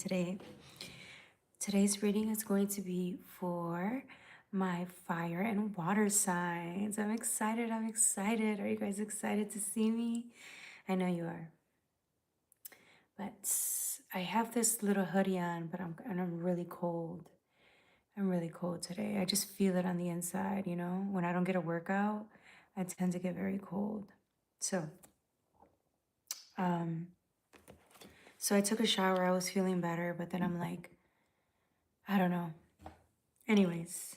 today. Today's reading is going to be for my fire and water signs. I'm excited. I'm excited. Are you guys excited to see me? I know you are. But I have this little hoodie on, but I'm really cold. I'm really cold today. I just feel it on the inside, you know? When I don't get a workout, I tend to get very cold. So, um, so I took a shower. I was feeling better, but then I'm like, I don't know. Anyways,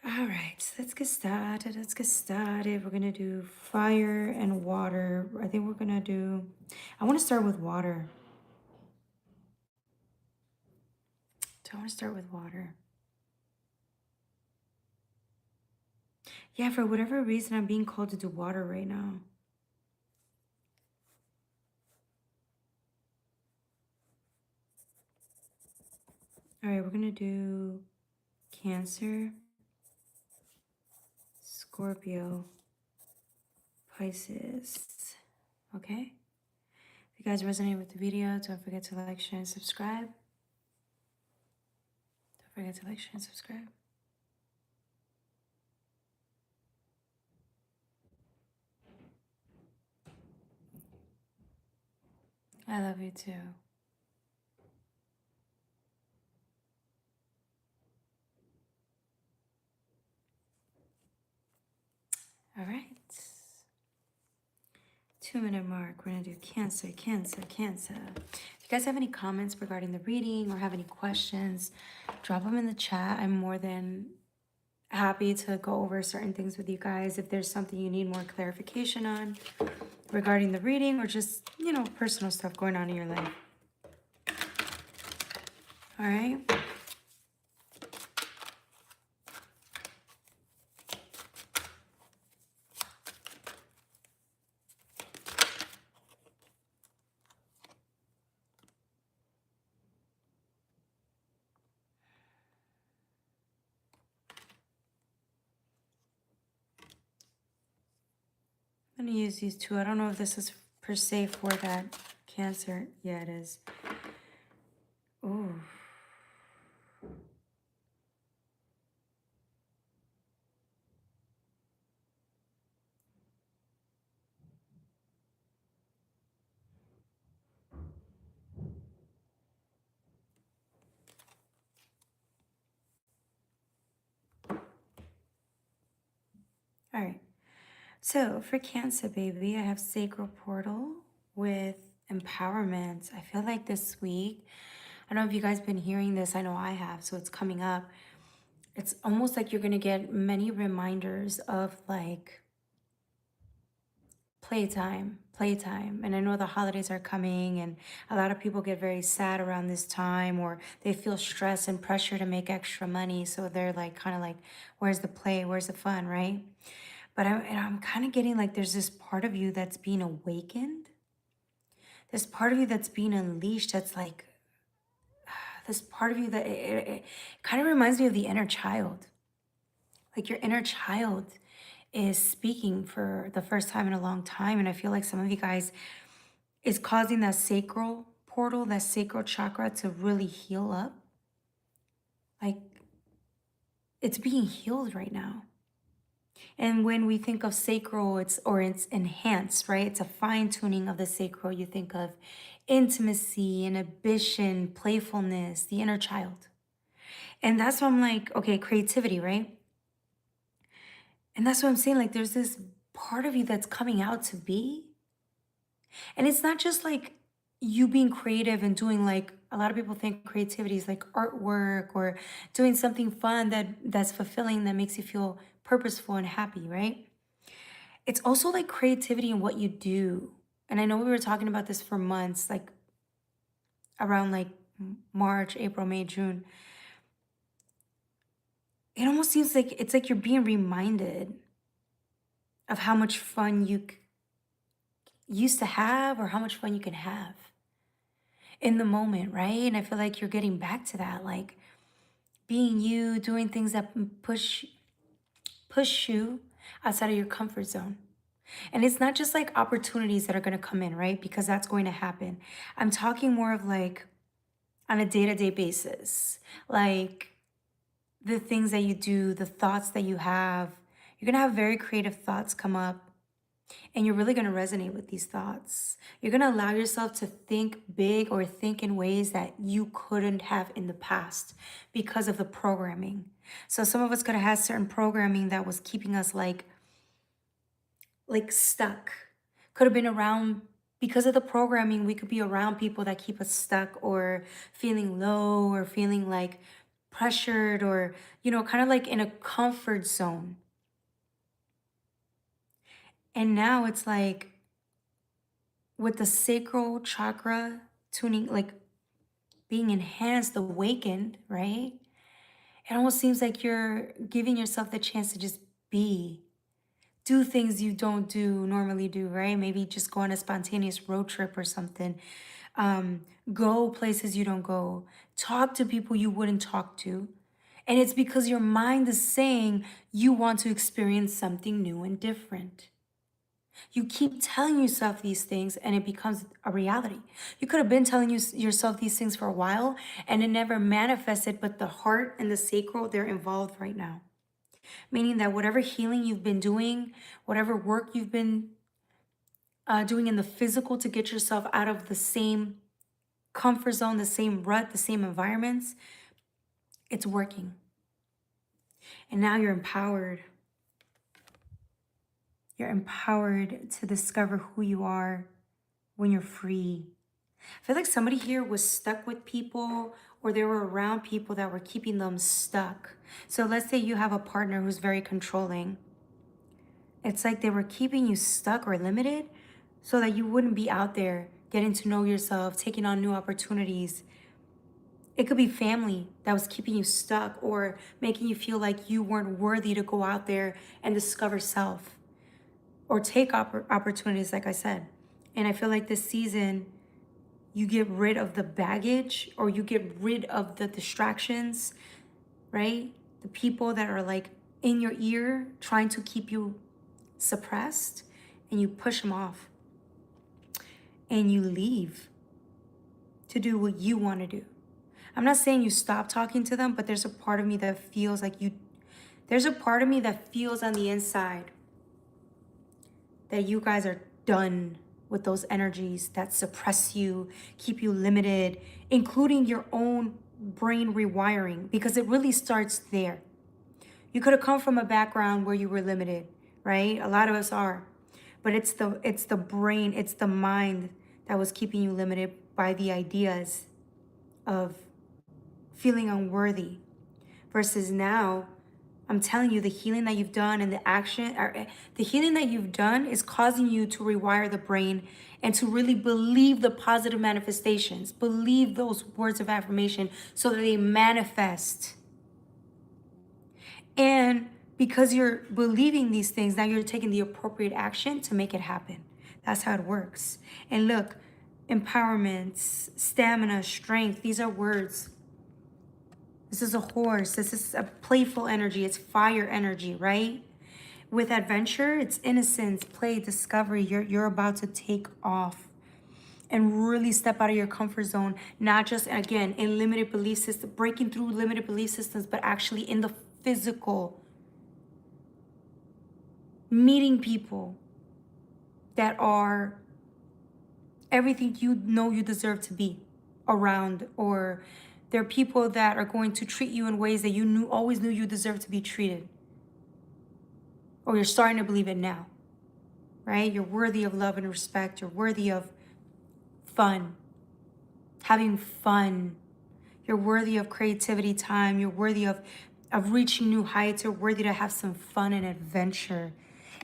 all right, let's get started. Let's get started. We're gonna do fire and water. I think we're gonna do, I want to start with water. So I want to start with water. Yeah, for whatever reason, I'm being called to do water right now. All right, we're gonna do Cancer, Scorpio, Pisces. Okay? If you guys resonate with the video, don't forget to like, share, and subscribe. Don't forget to like, share, and subscribe. I love you too. All right. 2-minute mark. We're going to do Cancer, Cancer, Cancer. If you guys have any comments regarding the reading or have any questions, drop them in the chat. I'm more than happy to go over certain things with you guys. If there's something you need more clarification on regarding the reading or just, you know, personal stuff going on in your life. All right. I'm going to use these two. I don't know if this is per se for that Cancer. Yeah, it is. Ooh. All right. So for Cancer, baby, I have Sacral Portal with empowerment. I feel like this week, I don't know if you guys been hearing this. I know I have, so it's coming up. It's almost like you're going to get many reminders of like playtime, playtime. And I know the holidays are coming and a lot of people get very sad around this time or they feel stress and pressure to make extra money. So they're like, kind of like, where's the play? Where's the fun, right? But I'm kind of getting like there's this part of you that's being awakened. This part of you that's being unleashed. That's like this part of you that it kind of reminds me of the inner child. Like your inner child is speaking for the first time in a long time. And I feel like some of you guys is causing that sacral portal, that sacral chakra to really heal up. Like it's being healed right now. And when we think of sacral, it's enhanced, right? It's a fine tuning of the sacral. You think of intimacy, inhibition, playfulness, the inner child. And that's why I'm like, okay, creativity, right? And that's what I'm saying. Like there's this part of you that's coming out to be. And it's not just like you being creative and doing like a lot of people think creativity is like artwork or doing something fun that's fulfilling, that makes you feel purposeful and happy, right? It's also like creativity in what you do. And I know we were talking about this for months, like around like March, April, May, June. It almost seems like it's like you're being reminded of how much fun you used to have or how much fun you can have in the moment, right? And I feel like you're getting back to that, like being you, doing things that push you outside of your comfort zone. And it's not just like opportunities that are going to come in, right? Because that's going to happen. I'm talking more of like on a day-to-day basis, like the things that you do, the thoughts that you have. You're going to have very creative thoughts come up, and you're really going to resonate with these thoughts. You're going to allow yourself to think big or think in ways that you couldn't have in the past because of the programming. So some of us could have had certain programming that was keeping us stuck. Could have been around because of the programming. We could be around people that keep us stuck or feeling low or feeling like pressured or, kind of like in a comfort zone. And now it's like with the sacral chakra tuning, like being enhanced, awakened, right? It almost seems like you're giving yourself the chance to just be, do things you don't normally do, right? Maybe just go on a spontaneous road trip or something. Go places you don't go. Talk to people you wouldn't talk to. And it's because your mind is saying you want to experience something new and different. You keep telling yourself these things and it becomes a reality. You could have been telling yourself these things for a while and it never manifested, but the heart and the sacral, they're involved right now. Meaning that whatever healing you've been doing, whatever work you've been doing in the physical to get yourself out of the same comfort zone, the same rut, the same environments, it's working. And now you're empowered. You're empowered to discover who you are when you're free. I feel like somebody here was stuck with people or they were around people that were keeping them stuck. So let's say you have a partner who's very controlling. It's like they were keeping you stuck or limited so that you wouldn't be out there getting to know yourself, taking on new opportunities. It could be family that was keeping you stuck or making you feel like you weren't worthy to go out there and discover self or take opportunities, like I said. And I feel like this season, you get rid of the baggage or you get rid of the distractions, right? The people that are like in your ear trying to keep you suppressed, and you push them off and you leave to do what you want to do. I'm not saying you stop talking to them, but there's a part of me that feels like there's a part of me that feels on the inside that you guys are done with those energies that suppress you, keep you limited, including your own brain rewiring, because it really starts there. You could have come from a background where you were limited, right? A lot of us are. But it's the brain, it's the mind that was keeping you limited by the ideas of feeling unworthy. Versus now, I'm telling you, the healing that you've done and the healing that you've done is causing you to rewire the brain and to really believe the positive manifestations, believe those words of affirmation so that they manifest. And because you're believing these things, now you're taking the appropriate action to make it happen. That's how it works. And look, empowerment, stamina, strength, these are words. This is a horse. This is a playful energy. It's fire energy, right? With adventure, it's innocence, play, discovery. You're about to take off and really step out of your comfort zone, not just, again, in limited belief systems, breaking through limited belief systems, but actually in the physical. Meeting people that are everything you know you deserve to be around, or they're people that are going to treat you in ways that you always knew you deserved to be treated. Or you're starting to believe it now, right? You're worthy of love and respect. You're worthy of fun, having fun. You're worthy of creativity time. You're worthy of reaching new heights. You're worthy to have some fun and adventure.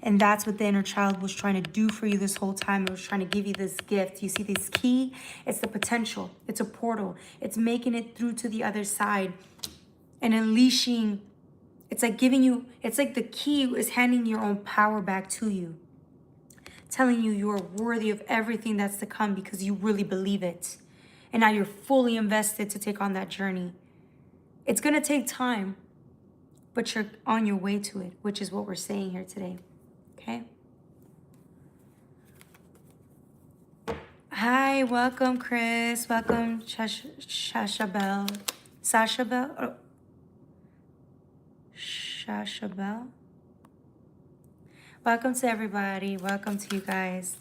And that's what the inner child was trying to do for you this whole time. It was trying to give you this gift. You see this key? It's the potential. It's a portal. It's making it through to the other side and unleashing. It's like giving you, it's like the key is handing your own power back to you, telling you you're worthy of everything that's to come because you really believe it. And now you're fully invested to take on that journey. It's going to take time, but you're on your way to it, which is what we're saying here today. Okay? Hi, welcome, Chris. Welcome, Shasha Bell. Sasha Bell? Oh, Shasha Bell? Welcome to everybody. Welcome to you guys.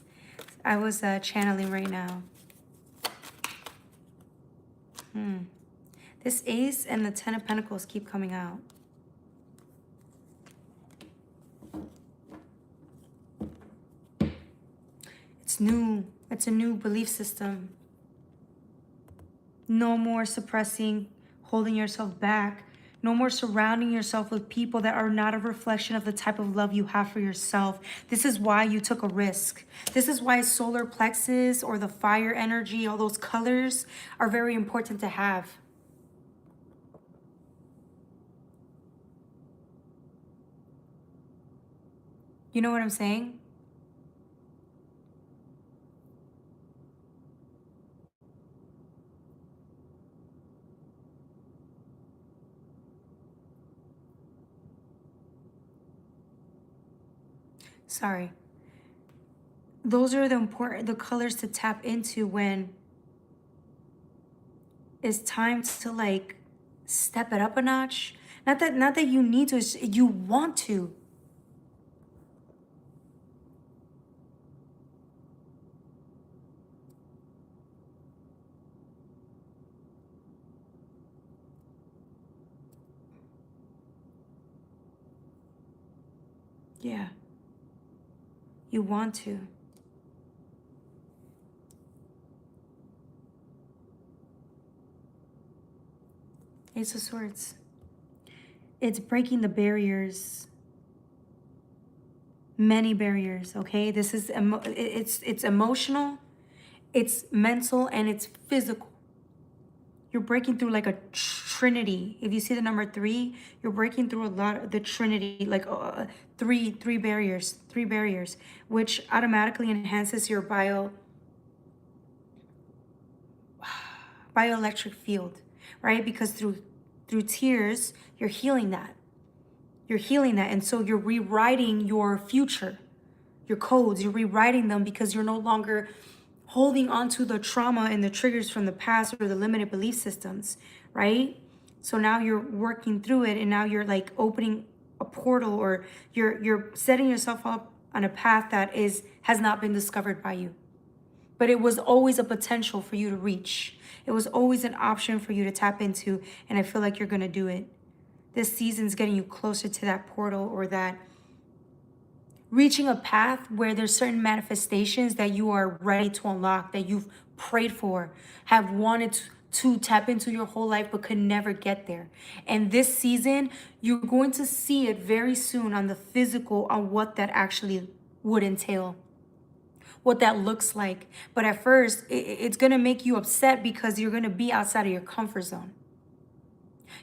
I was channeling right now. This Ace and the Ten of Pentacles keep coming out. It's new. It's a new belief system. No more suppressing, holding yourself back. No more surrounding yourself with people that are not a reflection of the type of love you have for yourself. This is why you took a risk. This is why solar plexus or the fire energy, all those colors are very important to have. You know what I'm saying? Sorry. Those are the colors to tap into when it's time to like step it up a notch. Not that you need to, you want to. Yeah. You want to. Ace of Swords. It's breaking the barriers. Many barriers, okay? This is it's emotional, it's mental, and it's physical. You're breaking through like a trinity. If you see the number 3, you're breaking through a lot of the trinity, like three barriers, which automatically enhances your bioelectric field, right? Because through tears, you're healing that. You're healing that. And so you're rewriting your future, your codes. You're rewriting them because you're no longer holding on to the trauma and the triggers from the past or the limited belief systems, right? So now you're working through it, and now you're like opening a portal, or you're setting yourself up on a path that has not been discovered by you. But it was always a potential for you to reach. It was always an option for you to tap into, and I feel like you're going to do it. This season's getting you closer to that portal, or that reaching a path where there's certain manifestations that you are ready to unlock, that you've prayed for, have wanted to tap into your whole life, but could never get there. And this season, you're going to see it very soon on the physical, on what that actually would entail, what that looks like. But at first, it's going to make you upset because you're going to be outside of your comfort zone.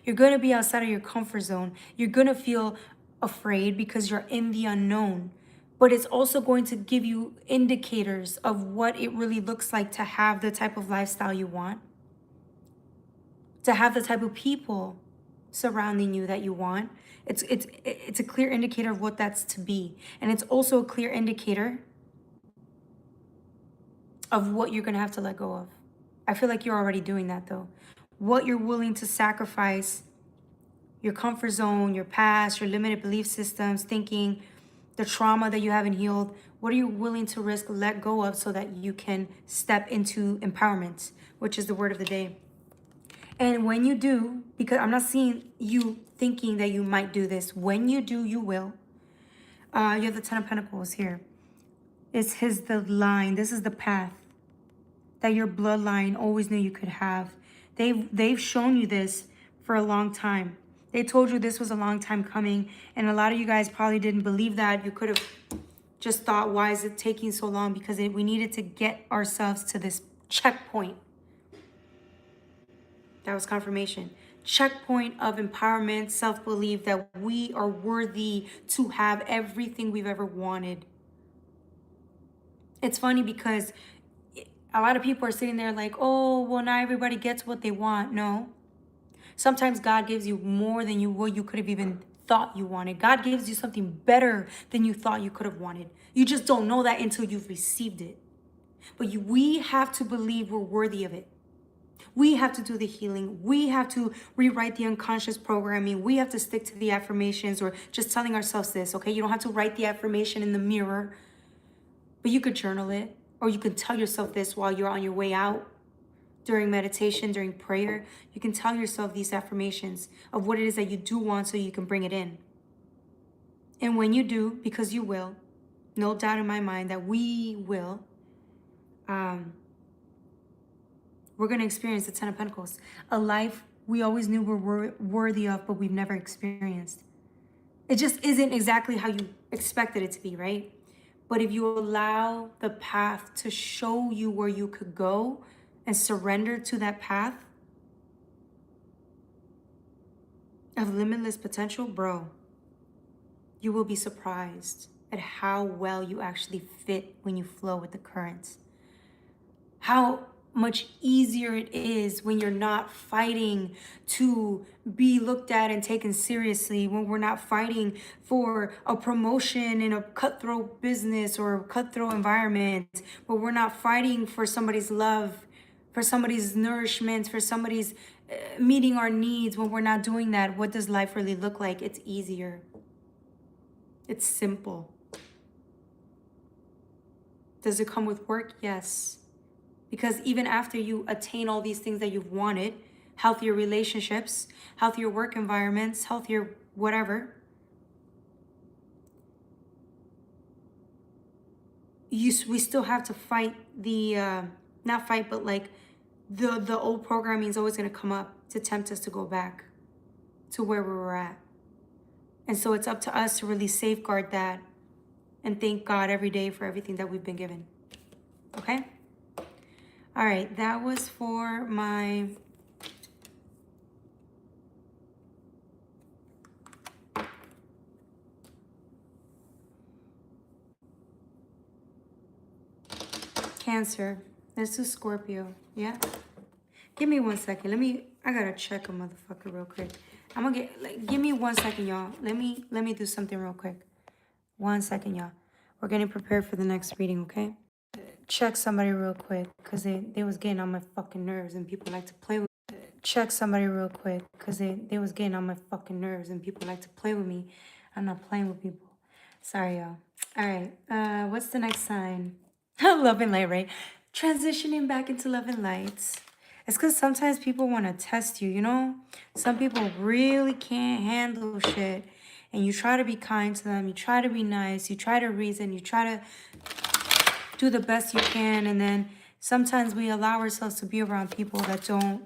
You're going to be outside of your comfort zone. You're going to feel afraid because you're in the unknown. But it's also going to give you indicators of what it really looks like to have the type of lifestyle you want, to have the type of people surrounding you that you want. It's a clear indicator of what that's to be. And it's also a clear indicator of what you're going to have to let go of. I feel like you're already doing that, though. What you're willing to sacrifice, your comfort zone, your past, your limited belief systems, thinking, the trauma that you haven't healed, what are you willing to risk, let go of, so that you can step into empowerment, which is the word of the day. And when you do, because I'm not seeing you thinking that you might do this, when you do, you will. You have the Ten of Pentacles here. It's the line. This is the path that your bloodline always knew you could have. They've shown you this for a long time. They told you this was a long time coming, and a lot of you guys probably didn't believe that. You could have just thought, why is it taking so long? Because we needed to get ourselves to this checkpoint. That was confirmation. Checkpoint of empowerment, self-belief, that we are worthy to have everything we've ever wanted. It's funny because a lot of people are sitting there like, oh, well, not everybody gets what they want. No. Sometimes God gives you more than what you could have even thought you wanted. God gives you something better than you thought you could have wanted. You just don't know that until you've received it. But we have to believe we're worthy of it. We have to do the healing. We have to rewrite the unconscious programming. We have to stick to the affirmations or just telling ourselves this, okay? You don't have to write the affirmation in the mirror, but you could journal it, or you can tell yourself this while you're on your way out, during meditation, during prayer. You can tell yourself these affirmations of what it is that you do want so you can bring it in. And when you do, because you will, no doubt in my mind that we will, we're going to experience the Ten of Pentacles, a life we always knew we're worthy of, but we've never experienced. It just isn't exactly how you expected it to be, right? But if you allow the path to show you where you could go and surrender to that path of limitless potential, bro, you will be surprised at how well you actually fit when you flow with the currents. How much easier it is when you're not fighting to be looked at and taken seriously, when we're not fighting for a promotion in a cutthroat business or a cutthroat environment, but we're not fighting for somebody's love, for somebody's nourishment, for somebody's meeting our needs. When we're not doing that, what does life really look like? It's easier. It's simple. Does it come with work? Yes. Because even after you attain all these things that you've wanted, healthier relationships, healthier work environments, healthier whatever, we still have to fight the, not fight, but like the old programming is always going to come up to tempt us to go back to where we were at. And so it's up to us to really safeguard that and thank God every day for everything that we've been given. Okay? All right, that was for my Cancer. Let's do Scorpio. Yeah? Give me 1 second. I gotta check a motherfucker real quick. I'm gonna get, like, give me 1 second, y'all. Let me do something real quick. 1 second, y'all. We're getting prepared for the next reading, okay? Check somebody real quick, because they was getting on my fucking nerves and people like to play with me. Check somebody real quick, because they was getting on my fucking nerves and people like to play with me. I'm not playing with people. Sorry, y'all. All right. What's the next sign? Love and light, right? Transitioning back into love and light. It's because sometimes people want to test you, you know? Some people really can't handle shit. And you try to be kind to them. You try to be nice. You try to reason. You try to do the best you can. And then sometimes we allow ourselves to be around people that don't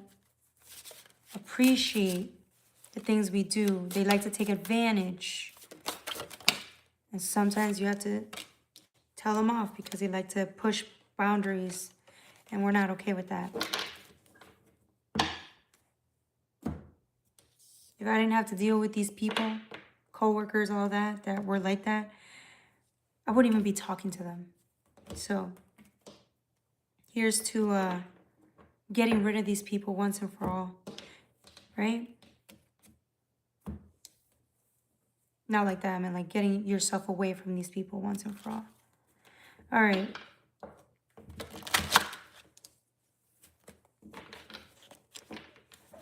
appreciate the things we do. They like to take advantage. And sometimes you have to tell them off because they like to push boundaries. And we're not okay with that. If I didn't have to deal with these people, coworkers, all that were like that, I wouldn't even be talking to them. So here's to getting rid of these people once and for all, right? Not like that, I mean like getting yourself away from these people once and for all. All right.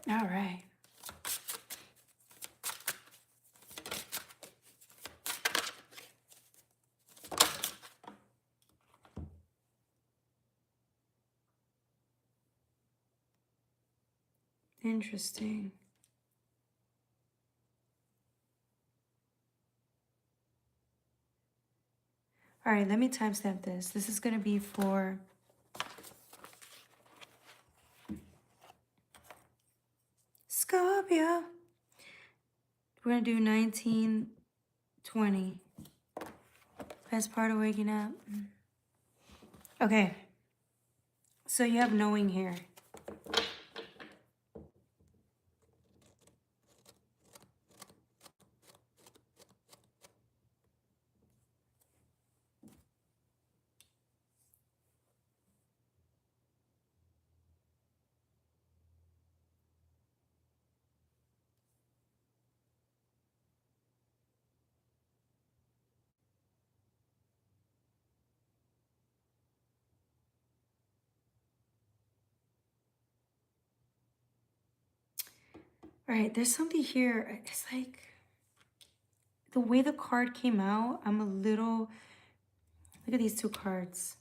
All right. Interesting. All right, let me timestamp this. This is going to be for Scorpio. We're going to do 1920. Best part of waking up. Okay. So you have knowing here. All right, there's something here. It's like the way the card came out, I'm a little, look at these two cards.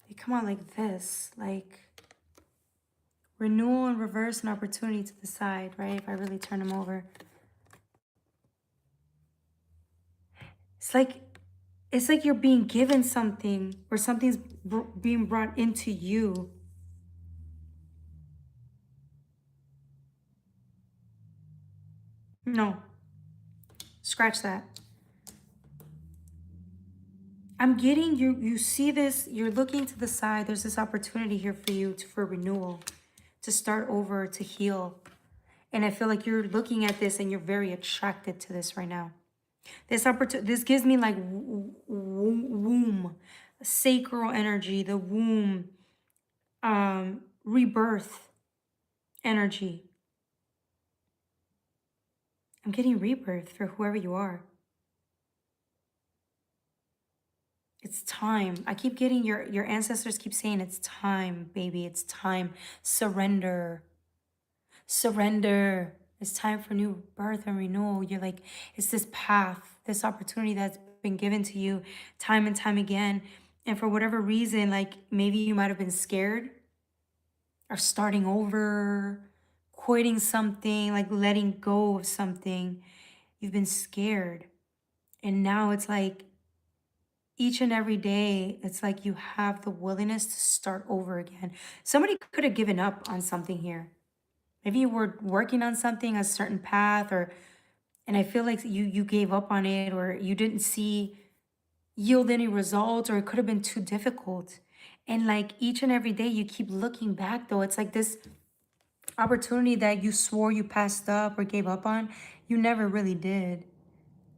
They come out like this, like renewal and reverse and opportunity to the side, right? If I really turn them over. It's like you're being given something or something's being brought into you. No, scratch that. I'm getting you see this, you're looking to the side. There's this opportunity here for you for renewal, to start over, to heal. And I feel like you're looking at this and you're very attracted to this right now. This opportunity, this gives me like womb, sacral energy, the womb, rebirth energy. I'm getting rebirth for whoever you are. It's time. I keep getting your ancestors keep saying it's time, baby. It's time. Surrender. Surrender. It's time for new birth and renewal. You're like, it's this path, this opportunity that's been given to you time and time again. And for whatever reason, like maybe you might have been scared of starting over, quitting something, like letting go of something. You've been scared. And now it's like each and every day, it's like you have the willingness to start over again. Somebody could have given up on something here. Maybe you were working on something, a certain path, or and I feel like you gave up on it, or you didn't see yield any results, or it could have been too difficult. And like each and every day you keep looking back though. It's like this opportunity that you swore you passed up or gave up on, you never really did.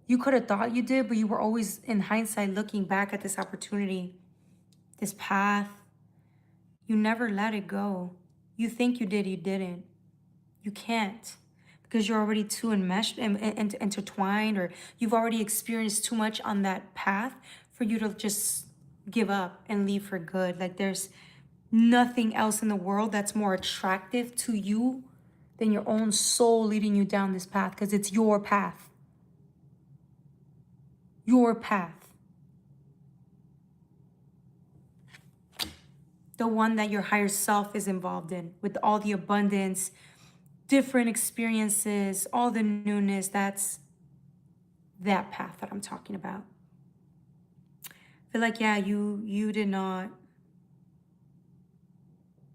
You could have thought you did, but you were always in hindsight looking back at this opportunity, this path. You never let it go. You think you did, you didn't. You can't, because you're already too enmeshed and intertwined, or you've already experienced too much on that path for you to just give up and leave for good. Like there's nothing else in the world that's more attractive to you than your own soul leading you down this path, because it's your path. Your path. The one that your higher self is involved in, with all the abundance, different experiences, all the newness. That's that path that I'm talking about. I feel like, yeah, you did not,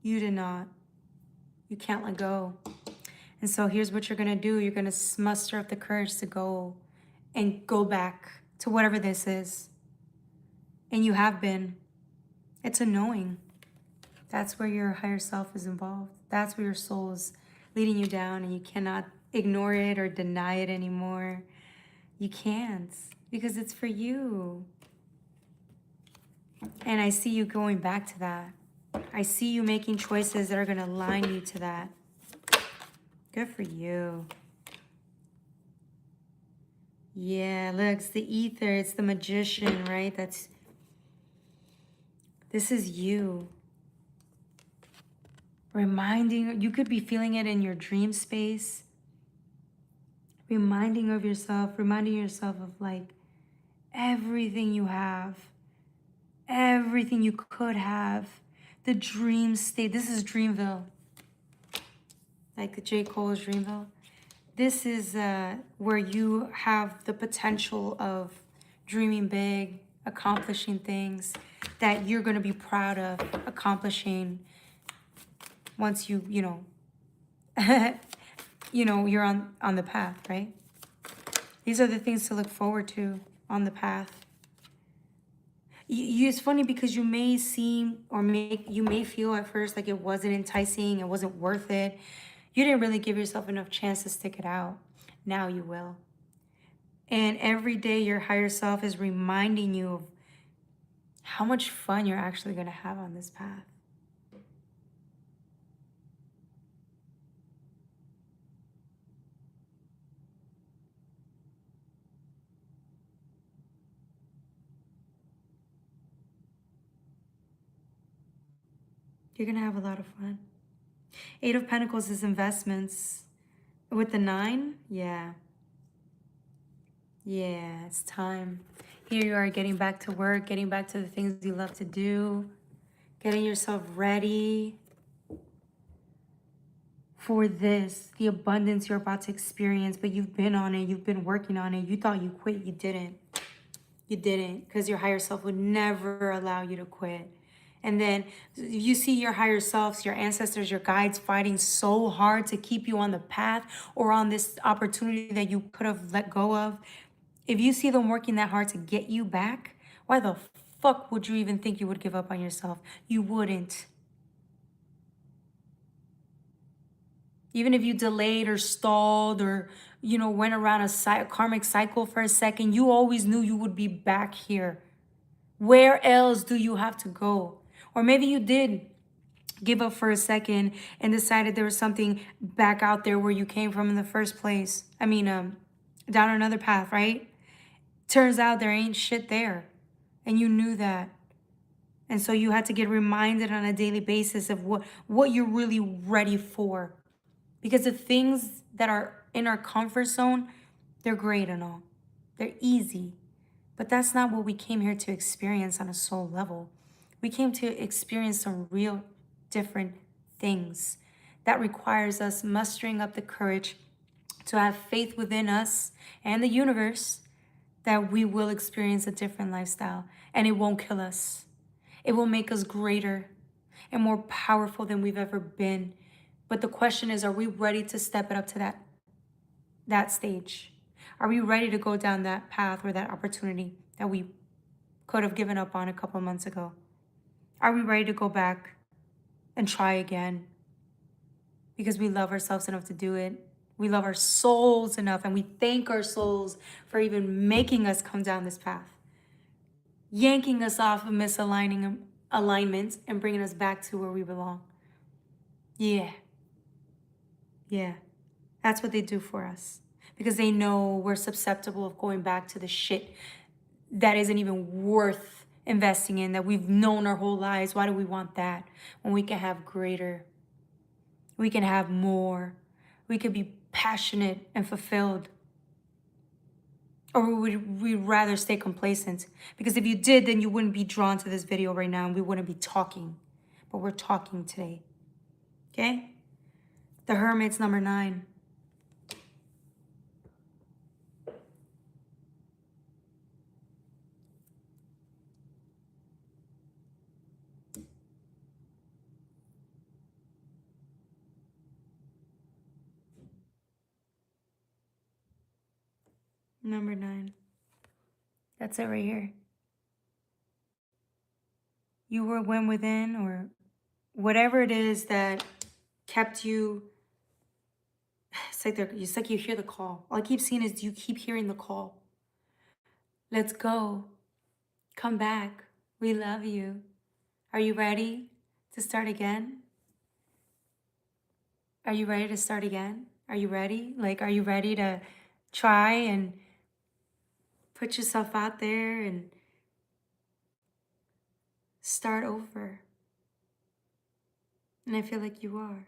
you can't let go. And so here's what you're gonna do. You're gonna muster up the courage to go and go back to whatever this is. And you have been. It's a knowing. That's where your higher self is involved. That's where your soul is leading you down, and you cannot ignore it or deny it anymore. You can't, because it's for you. And I see you going back to that. I see you making choices that are going to align you to that. Good for you. Yeah, look, it's the ether. It's the magician, right? This is you. Reminding, you could be feeling it in your dream space. Reminding yourself of like everything you have. Everything you could have. The dream state. This is Dreamville. Like the J. Cole's Dreamville. This is where you have the potential of dreaming big, accomplishing things that you're going to be proud of accomplishing once you know, you're on the path, right? These are the things to look forward to on the path. It's funny because you may seem you may feel at first like it wasn't enticing, it wasn't worth it. You didn't really give yourself enough chance to stick it out. Now you will. And every day your higher self is reminding you of how much fun you're actually going to have on this path. You're going to have a lot of fun. Eight of Pentacles is investments. With the 9, yeah. Yeah, it's time. Here you are getting back to work, getting back to the things you love to do, getting yourself ready for this, the abundance you're about to experience, but you've been on it, you've been working on it. You thought you quit, you didn't. You didn't, because your higher self would never allow you to quit. And then you see your higher selves, your ancestors, your guides fighting so hard to keep you on the path or on this opportunity that you could have let go of. If you see them working that hard to get you back, why the fuck would you even think you would give up on yourself? You wouldn't. Even if you delayed or stalled or, you know, went around a karmic cycle for a second, you always knew you would be back here. Where else do you have to go? Or maybe you did give up for a second and decided there was something back out there where you came from in the first place. I mean, down another path, right? Turns out there ain't shit there. And you knew that. And so you had to get reminded on a daily basis of what you're really ready for. Because the things that are in our comfort zone, they're great and all. They're easy. But that's not what we came here to experience on a soul level. We came to experience some real different things. That requires us mustering up the courage to have faith within us and the universe that we will experience a different lifestyle and it won't kill us. It will make us greater and more powerful than we've ever been. But the question is, are we ready to step it up to that stage? Are we ready to go down that path or that opportunity that we could have given up on a couple months ago? Are we ready to go back and try again? Because we love ourselves enough to do it. We love our souls enough, and we thank our souls for even making us come down this path, yanking us off of misaligning alignments and bringing us back to where we belong. Yeah. That's what they do for us, because they know we're susceptible of going back to the shit that isn't even worth investing in, that we've known our whole lives. Why do we want that when we can have greater? We can have more. We could be passionate and fulfilled. Or would we rather stay complacent? Because if you did, then you wouldn't be drawn to this video right now and we wouldn't be talking. But we're talking today. Okay? The Hermit's number 9. Number 9. That's it right here. You went within, or whatever it is that kept you. It's like you hear the call. All I keep seeing is you keep hearing the call. Let's go. Come back. We love you. Are you ready to start again? Are you ready to start again? Are you ready? Like, are you ready to try and put yourself out there and start over? And I feel like you are.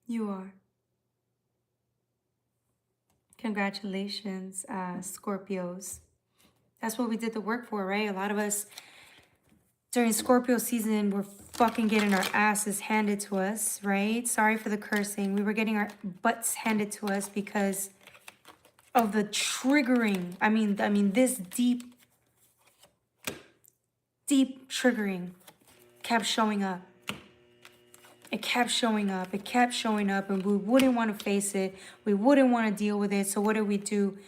You are. Congratulations, Scorpios. That's what we did the work for, right? A lot of us during Scorpio season were fucking getting our asses handed to us, right? Sorry for the cursing. We were getting our butts handed to us because of the triggering. I mean, this deep triggering kept showing up. It kept showing up. It kept showing up, and we wouldn't want to face it. We wouldn't want to deal with it. So what did we do?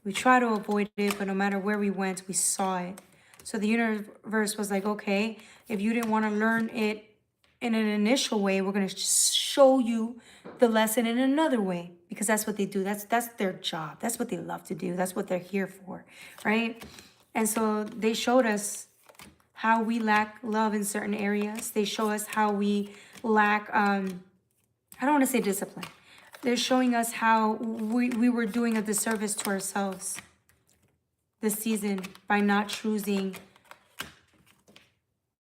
We try to avoid it, but no matter where we went, we saw it. So the universe was like, okay, if you didn't want to learn it in an initial way, we're going to show you the lesson in another way, because that's what they do. That's their job. That's what they love to do. That's what they're here for, right? And so they showed us how we lack love in certain areas. They show us how we lack, I don't want to say discipline. They're showing us how we were doing a disservice to ourselves this season by not choosing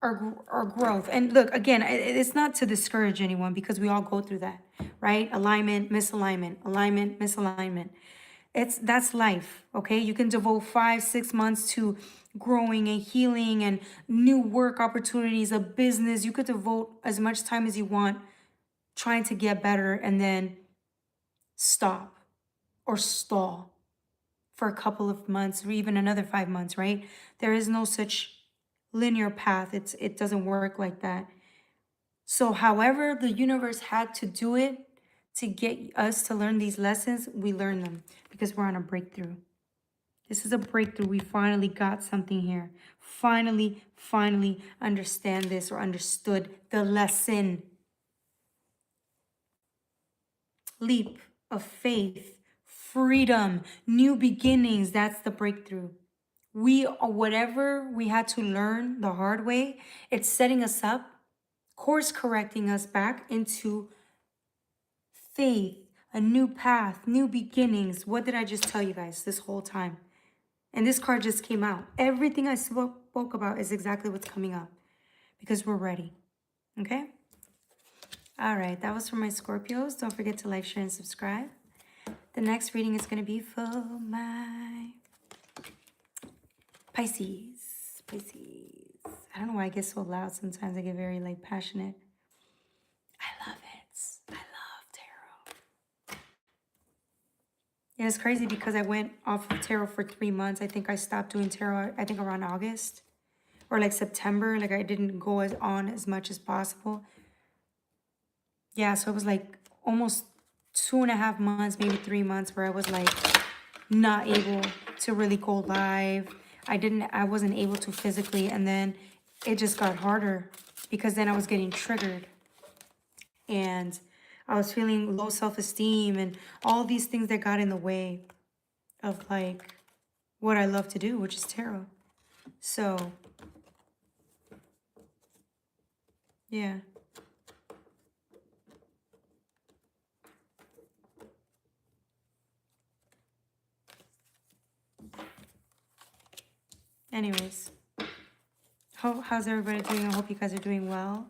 or growth. And look, again, it's not to discourage anyone because we all go through that, right? Alignment, misalignment, alignment, misalignment. That's life, okay? You can devote 5, 6 months to growing and healing and new work opportunities, a business. You could devote as much time as you want trying to get better and then stop or stall for a couple of months or even another 5 months, right? There is no such linear path. It doesn't work like that. So however the universe had to do it to get us to learn these lessons, we learn them because we're on a breakthrough. This is a breakthrough. We finally got something here. Finally understand this or understood the lesson. Leap of faith, freedom, new beginnings. That's the breakthrough. Whatever we had to learn the hard way, it's setting us up, course correcting us back into faith, a new path, new beginnings. What did I just tell you guys this whole time? And this card just came out. Everything I spoke about is exactly what's coming up because we're ready. Okay? All right, that was for my Scorpios. Don't forget to like, share, and subscribe. The next reading is going to be for my Pisces. I don't know why I get so loud sometimes. I get very passionate. I love it. I love tarot. Yeah, it's crazy because I went off of tarot for 3 months. I think I stopped doing tarot, I think around August or September. I didn't go on as much as possible. Yeah, so it was almost 2.5 months, maybe 3 months where I was not able to really go live. I wasn't able to physically, and then it just got harder because then I was getting triggered and I was feeling low self-esteem and all these things that got in the way of what I love to do, which is tarot. So yeah. Anyways, how's everybody doing? I hope you guys are doing well.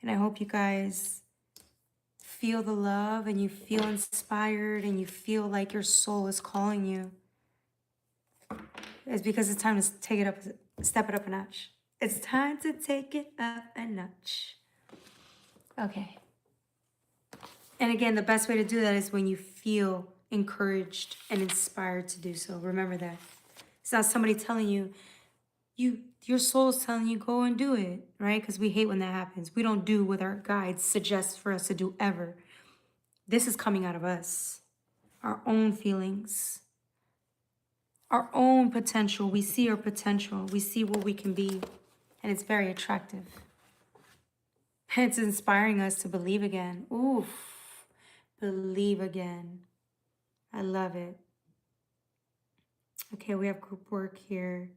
And I hope you guys feel the love and you feel inspired and you feel like your soul is calling you. It's because it's time to step it up a notch. It's time to take it up a notch. Okay. And again, the best way to do that is when you feel encouraged and inspired to do so. Remember that. It's not somebody telling you, your soul is telling you go and do it, right? Because we hate when that happens. We don't do what our guides suggest for us to do ever. This is coming out of us, our own feelings, our own potential. We see our potential. We see what we can be, and it's very attractive. It's inspiring us to believe again. Oof, believe again. I love it. Okay, we have group work here.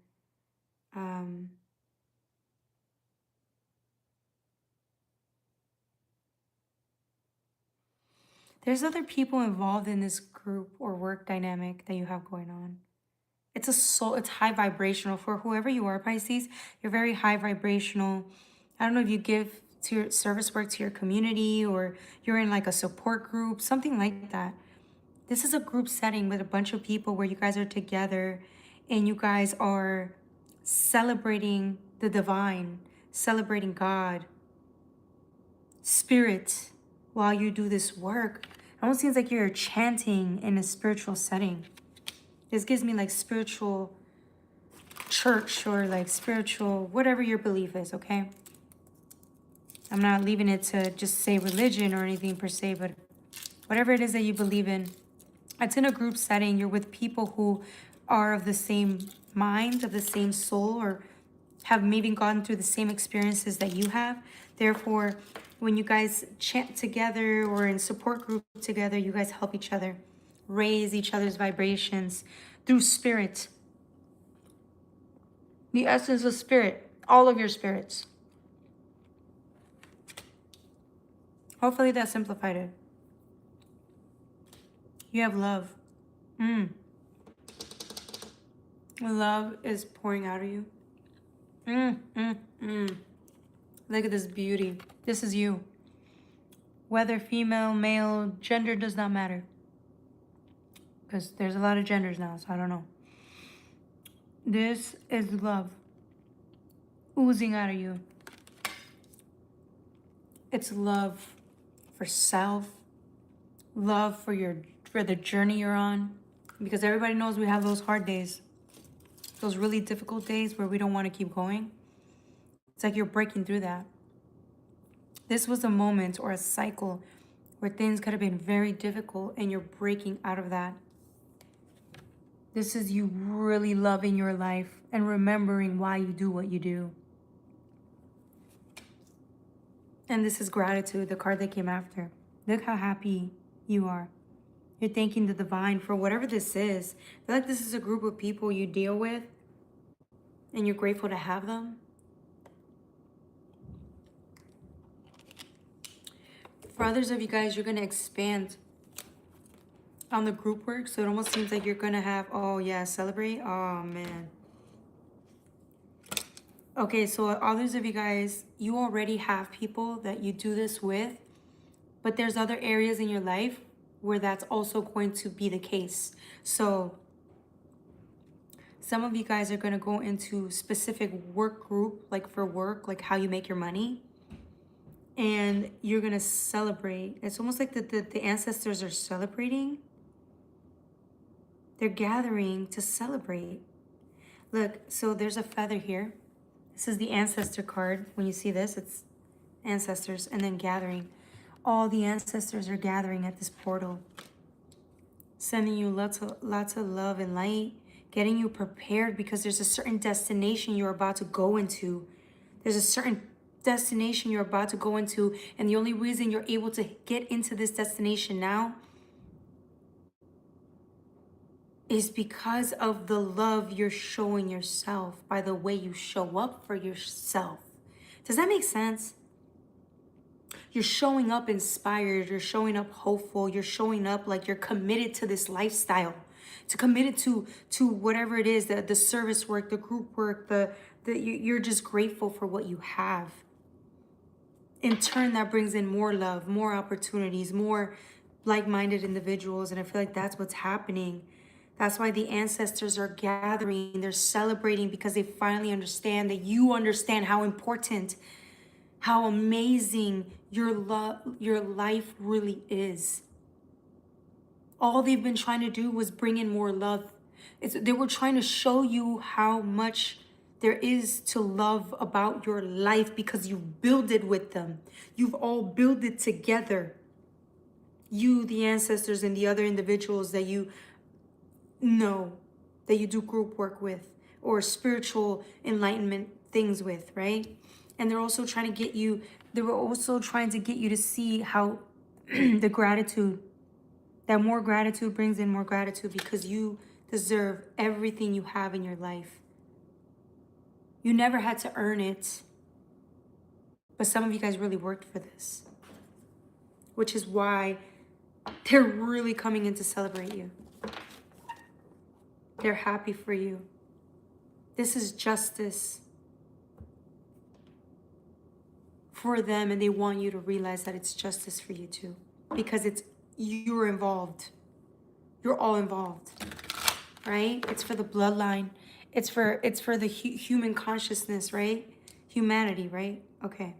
There's other people involved in this group or work dynamic that you have going on. It's high vibrational for whoever you are, Pisces. You're very high vibrational. I don't know if you give to your service work to your community or you're in a support group, something like that. This is a group setting with a bunch of people where you guys are together and you guys are celebrating the divine, celebrating God, spirit, while you do this work. It almost seems like you're chanting in a spiritual setting. This gives me spiritual church or spiritual, whatever your belief is, okay? I'm not leaving it to just say religion or anything per se, but whatever it is that you believe in, it's in a group setting. You're with people who are of the same mind, of the same soul, or have maybe gone through the same experiences that you have. Therefore, when you guys chant together or in support group together, you guys help each other, raise each other's vibrations through spirit. The essence of spirit, all of your spirits. Hopefully that simplified it. You have love. Love is pouring out of you. Look at this beauty. This is you. Whether female, male, gender does not matter. Because there's a lot of genders now, so I don't know. This is love oozing out of you. It's love for self, love for the journey you're on. Because everybody knows we have those hard days. Those really difficult days where we don't want to keep going. It's like you're breaking through that. This was a moment or a cycle where things could have been very difficult and you're breaking out of that. This is you really loving your life and remembering why you do what you do. And this is gratitude, the card that came after. Look how happy you are. You're thanking the divine for whatever this is. I feel like this is a group of people you deal with and you're grateful to have them. For others of you guys, you're going to expand on the group work. So it almost seems like you're going to have, oh yeah, celebrate. Oh man. Okay, so others of you guys, you already have people that you do this with, but there's other areas in your life where that's also going to be the case. So some of you guys are going to go into specific work group, like for work, like how you make your money. And you're going to celebrate. It's almost like the ancestors are celebrating. They're gathering to celebrate. Look, so there's a feather here. This is the ancestor card. When you see this, it's ancestors and then gathering. All the ancestors are gathering at this portal. Sending you lots of love and light. Getting you prepared because there's a certain destination you're about to go into. There's a certain destination you're about to go into. And the only reason you're able to get into this destination now is because of the love you're showing yourself by the way you show up for yourself. Does that make sense? You're showing up inspired. You're showing up hopeful. You're showing up like you're committed to this lifestyle. To committed to whatever it is, the service work, the group work, you're just grateful for what you have. In turn, that brings in more love, more opportunities, more like-minded individuals. And I feel like that's what's happening. That's why the ancestors are gathering. They're celebrating because they finally understand that you understand how important, how amazing your life really is. All they've been trying to do was bring in more love. They were trying to show you how much there is to love about your life because you build it with them. You've all built it together. You, the ancestors, and the other individuals that you know, that you do group work with or spiritual enlightenment things with, right? And they're also trying to get you, they were also trying to get you to see how the gratitude, that more gratitude brings in more gratitude because you deserve everything you have in your life. You never had to earn it, but some of you guys really worked for this, which is why they're really coming in to celebrate you. They're happy for you. This is justice for them, and they want you to realize that it's justice for you too, because you're involved. You're all involved, right? It's for the bloodline. It's for the human consciousness, right? Humanity, right? Okay.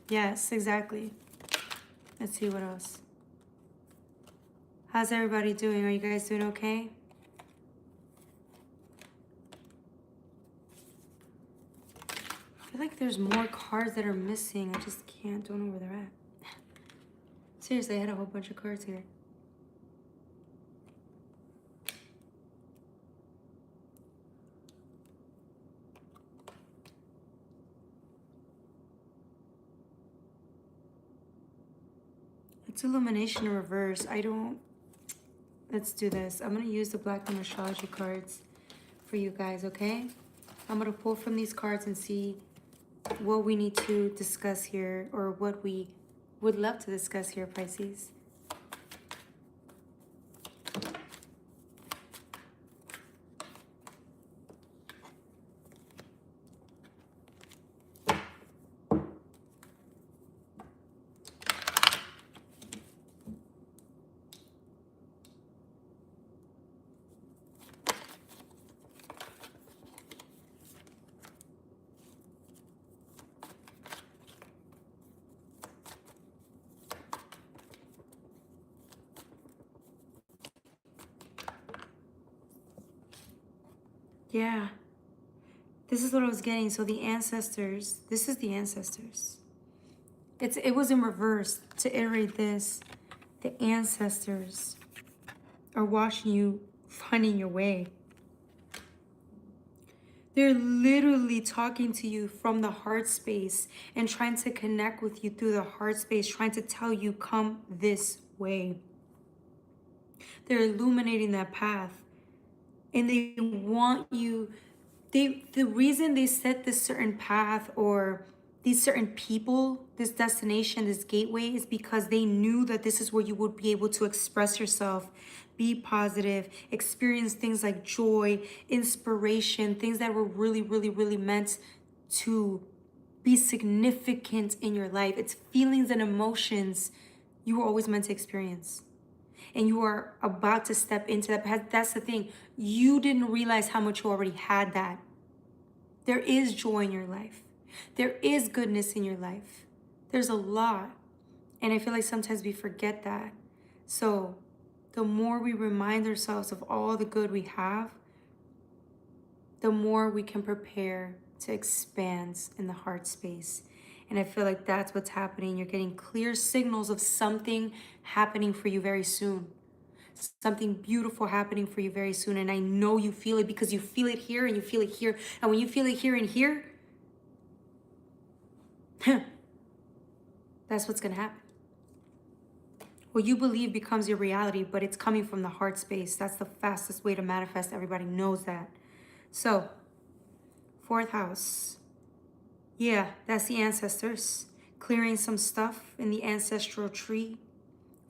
Yes, exactly. Let's see what else. How's everybody doing? Are you guys doing okay? I feel like there's more cards that are missing. I just don't know where they're at. Seriously, I had a whole bunch of cards here. It's illumination in reverse. Let's do this. I'm going to use the Black astrology cards for you guys, okay? I'm going to pull from these cards and see what we need to discuss here, or what we would love to discuss here, Pisces. Yeah. This is what I was getting. So the ancestors, this is the ancestors. It was in reverse to iterate this. The ancestors are watching you finding your way. They're literally talking to you from the heart space and trying to connect with you through the heart space, trying to tell you, come this way. They're illuminating that path. And they want you, the reason they set this certain path or these certain people, this destination, this gateway, is because they knew that this is where you would be able to express yourself, be positive, experience things like joy, inspiration, things that were really, really, really meant to be significant in your life. It's feelings and emotions you were always meant to experience. And you are about to step into that. That's the thing. You didn't realize how much you already had that. There is joy in your life. There is goodness in your life. There's a lot. And I feel like sometimes we forget that. So the more we remind ourselves of all the good we have, the more we can prepare to expand in the heart space. And I feel like that's what's happening. You're getting clear signals of something happening for you very soon. Something beautiful happening for you very soon. And I know you feel it because you feel it here and you feel it here. And when you feel it here and here, that's what's going to happen. What you believe becomes your reality, but it's coming from the heart space. That's the fastest way to manifest. Everybody knows that. So, fourth house. Yeah, that's the ancestors. Clearing some stuff in the ancestral tree.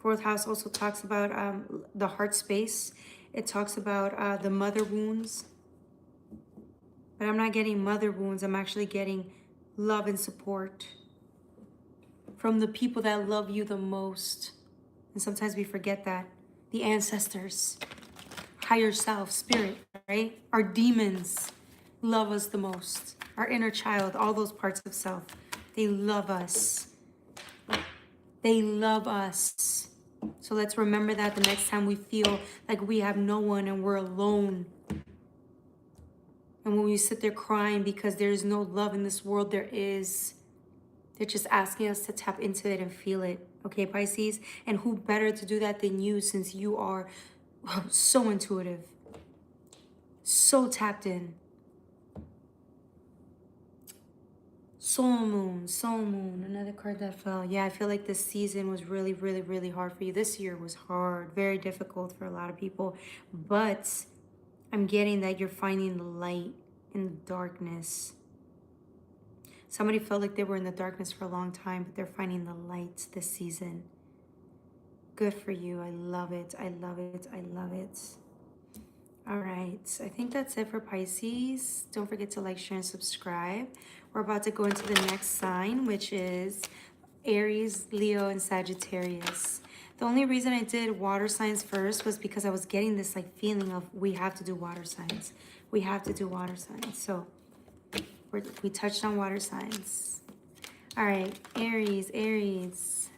Fourth house also talks about the heart space. It talks about the mother wounds. But I'm not getting mother wounds. I'm actually getting love and support from the people that love you the most. And sometimes we forget that. The ancestors, higher self, spirit, right? Our demons love us the most. Our inner child, all those parts of self, they love us. They love us. So let's remember that the next time we feel like we have no one and we're alone. And when we sit there crying because there is no love in this world, there is. They're just asking us to tap into it and feel it. Okay, Pisces? And who better to do that than you, since you are so intuitive, so tapped in. Soul moon, another card that fell. Yeah, I feel like this season was really, really, really hard for you. This year was hard, very difficult for a lot of people. But I'm getting that you're finding the light in the darkness. Somebody felt like they were in the darkness for a long time, but they're finding the light this season. Good for you. I love it. I love it. I love it. All right. I think that's it for Pisces. Don't forget to like, share, and subscribe. We're about to go into the next sign, which is Aries, Leo, and Sagittarius. The only reason I did water signs first was because I was getting this like feeling of we have to do water signs. We have to do water signs. So we touched on water signs. All right, Aries, Aries.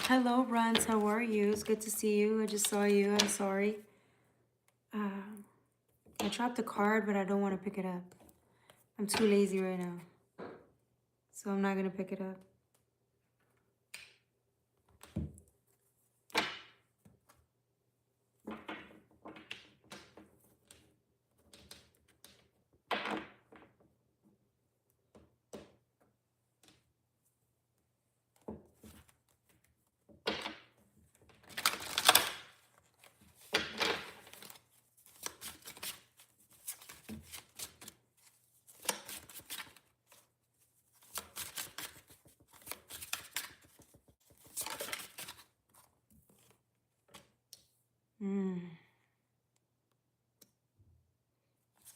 Hello, Runs. How are you? It's good to see you. I just saw you. I'm sorry. I dropped the card, but I don't want to pick it up. I'm too lazy right now. So I'm not going to pick it up.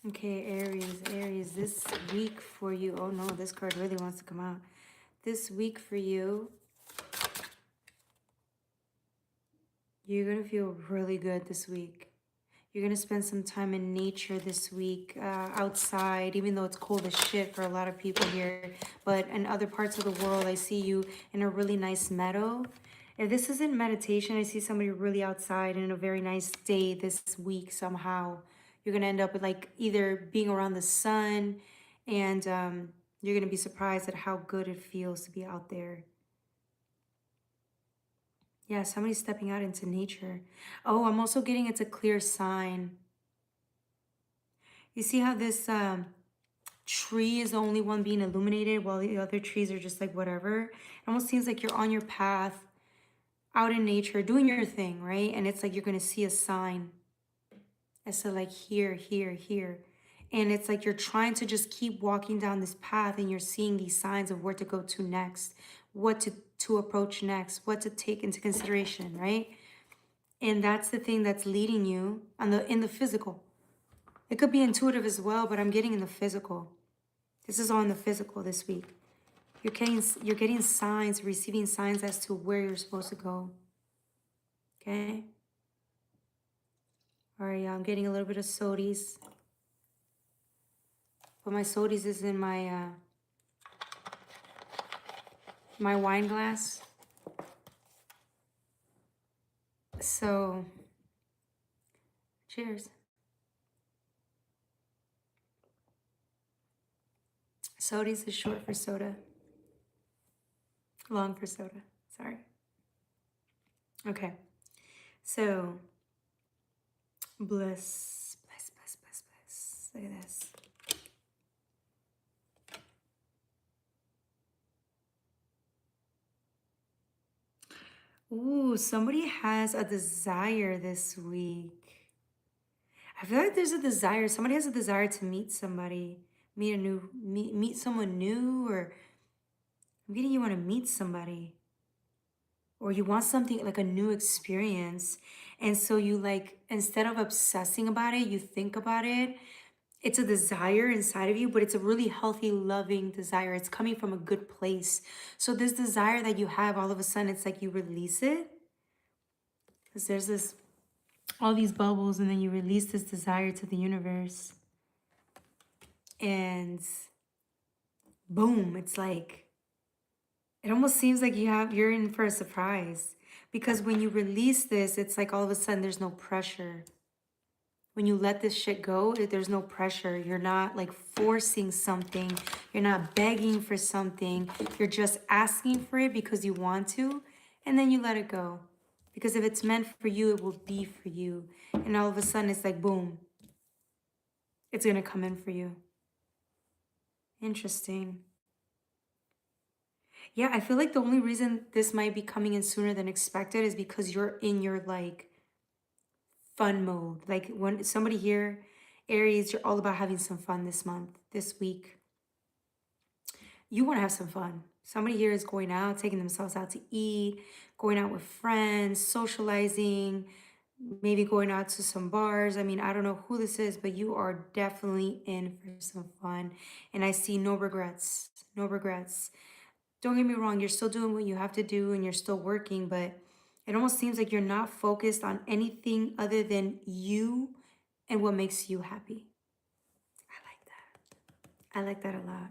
Okay, Aries, Aries, this week for you. Oh no, this card really wants to come out. this week for you, you're going to feel really good this week. You're going to spend some time in nature this week, outside, even though it's cold as shit for a lot of people here. But in other parts of the world, I see you in a really nice meadow. If this isn't meditation, I see somebody really outside in a very nice day this week somehow. You're going to end up with like either being around the sun, and you're going to be surprised at how good it feels to be out there. Yeah, somebody's stepping out into nature. Oh, I'm also getting it's a clear sign. You see how this tree is the only one being illuminated while the other trees are just like whatever? It almost seems like you're on your path, out in nature, doing your thing, right? And it's like you're going to see a sign. It's so like here, here, here. And it's like you're trying to just keep walking down this path and you're seeing these signs of where to go to next, what to approach next, what to take into consideration, right? And that's the thing that's leading you on in the physical. It could be intuitive as well, but I'm getting in the physical. This is all in the physical this week. You're getting signs, receiving signs as to where you're supposed to go. Okay? All right, yeah, I'm getting a little bit of sodies. But my sodies is in my my wine glass. So, cheers. Sodies is short for soda. Long for soda. Sorry. Okay. So, bliss, bliss, bliss, bliss, bliss. Look at this. Ooh, somebody has a desire this week. I feel like there's a desire. Somebody has a desire to meet somebody, meet someone new, or I'm getting you want to meet somebody, or you want something like a new experience. And so you like, instead of obsessing about it, you think about it. It's a desire inside of you, but it's a really healthy, loving desire. It's coming from a good place. So this desire that you have, all of a sudden, it's like you release it. Because there's this, all these bubbles, and then you release this desire to the universe. And boom, it's like, it almost seems like you're in for a surprise. Because when you release this, it's like all of a sudden there's no pressure. When you let this shit go, there's no pressure. You're not like forcing something. You're not begging for something. You're just asking for it because you want to, and then you let it go. Because if it's meant for you, it will be for you. And all of a sudden, it's like, boom. It's going to come in for you. Interesting. Yeah, I feel like the only reason this might be coming in sooner than expected is because you're in your like fun mode. Like when somebody here, Aries, you're all about having some fun this month, this week. You want to have some fun. Somebody here is going out, taking themselves out to eat, going out with friends, socializing, maybe going out to some bars. I mean, I don't know who this is, but you are definitely in for some fun. And I see no regrets, no regrets. Don't get me wrong, you're still doing what you have to do and you're still working, but it almost seems like you're not focused on anything other than you and what makes you happy. I like that. I like that a lot.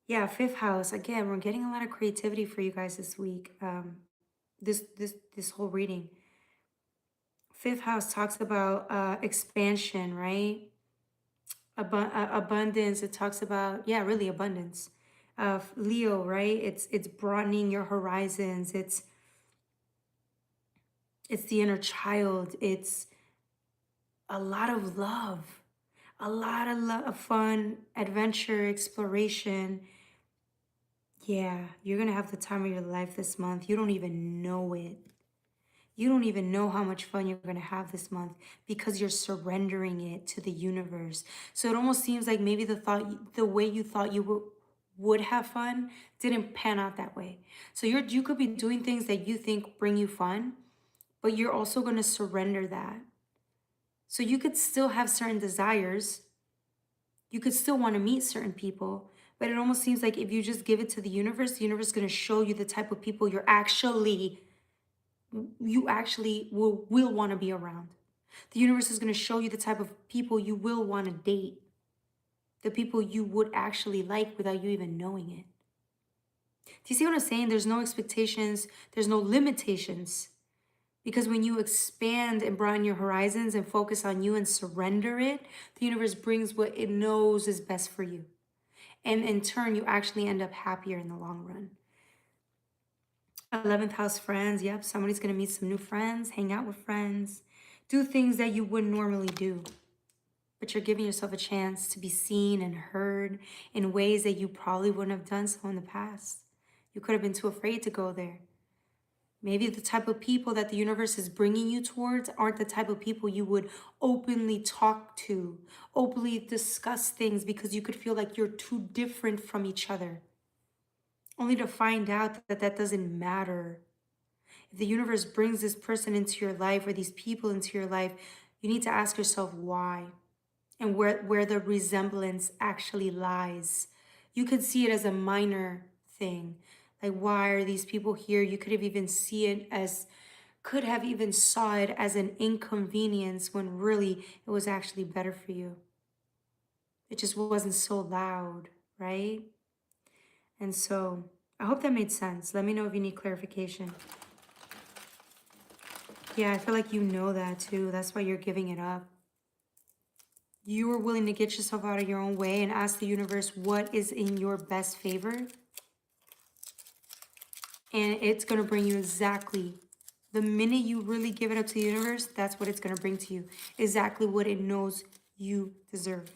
Yeah, fifth house. Again, we're getting a lot of creativity for you guys this week. This whole reading. Fifth house talks about expansion, right? Abundance. It talks about, yeah, really abundance. Leo, right? It's broadening your horizons. It's the inner child. It's a lot of love, a lot of fun, adventure, exploration. Yeah, you're gonna have the time of your life this month. You don't even know it. You don't even know how much fun you're gonna have this month because you're surrendering it to the universe. So it almost seems like maybe the way you thought you would have fun didn't pan out that way. So you could be doing things that you think bring you fun, but you're also gonna surrender that. So you could still have certain desires. You could still want to meet certain people, But it almost seems like if you just give it to the universe is going to show you the type of people you actually will want to be around. The universe is going to show you the type of people you will want to date. The people you would actually like without you even knowing it. Do you see what I'm saying? There's no expectations. There's no limitations. Because when you expand and broaden your horizons and focus on you and surrender it, the universe brings what it knows is best for you. And in turn, you actually end up happier in the long run. 11th house friends. Yep, somebody's going to meet some new friends, hang out with friends, do things that you wouldn't normally do. But you're giving yourself a chance to be seen and heard in ways that you probably wouldn't have done so in the past. You could have been too afraid to go there. Maybe the type of people that the universe is bringing you towards aren't the type of people you would openly talk to, openly discuss things because you could feel like you're too different from each other. Only to find out that that doesn't matter. If the universe brings this person into your life or these people into your life, you need to ask yourself why and where the resemblance actually lies. You could see it as a minor thing. Like, why are these people here? You could have even could have even saw it as an inconvenience when really it was actually better for you. It just wasn't so loud, right? And so I hope that made sense. Let me know if you need clarification. Yeah, I feel like you know that too. That's why you're giving it up. You are willing to get yourself out of your own way and ask the universe what is in your best favor. And it's going to bring you exactly, the minute you really give it up to the universe, that's what it's going to bring to you. Exactly what it knows you deserve.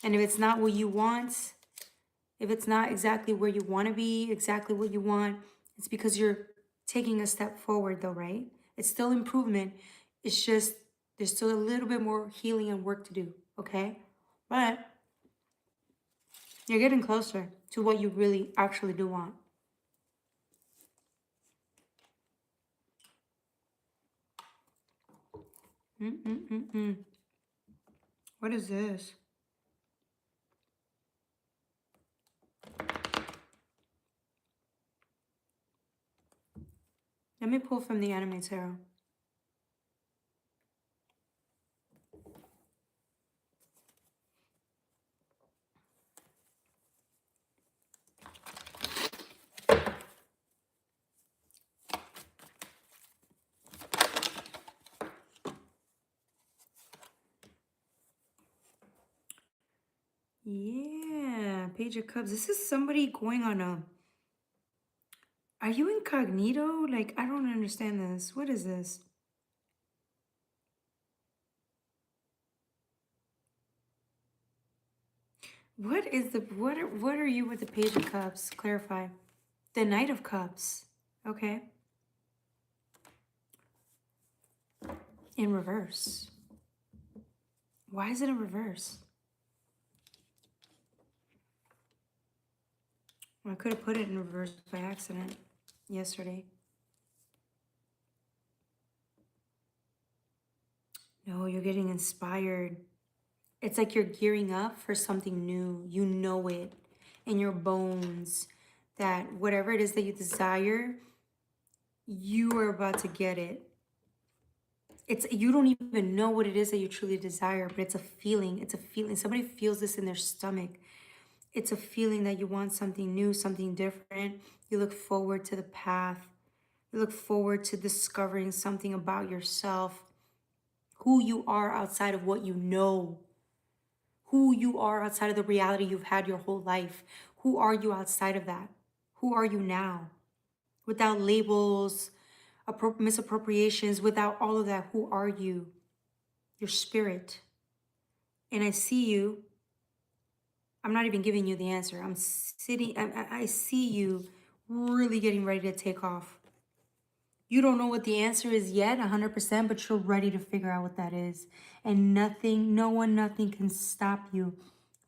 And if it's not what you want, if it's not exactly where you want to be, exactly what you want, it's because you're taking a step forward though, right? It's still improvement. It's just, there's still a little bit more healing and work to do, okay? But you're getting closer to what you really actually do want. What is this? Let me pull from the anime tarot. Yeah, Page of Cups. This is somebody going on a... Are you incognito? Like, I don't understand this. What is this? What is the... What are you with the Page of Cups? Clarify. The Knight of Cups. Okay. In reverse. Why is it in reverse? Well, I could have put it in reverse by accident yesterday. No, you're getting inspired. It's like you're gearing up for something new. You know it in your bones that whatever it is that you desire, you are about to get it. You don't even know what it is that you truly desire, but it's a feeling. It's a feeling. Somebody feels this in their stomach. It's a feeling that you want something new, something different. You look forward to the path. You look forward to discovering something about yourself, who you are outside of what you know, who you are outside of the reality you've had your whole life. Who are you outside of that? Who are you now? Without labels, misappropriations, without all of that, who are you? Your spirit. And I see you. I'm not even giving you the answer. I'm sitting, I see you really getting ready to take off. You don't know what the answer is yet, 100%, but you're ready to figure out what that is. And nothing, no one, nothing can stop you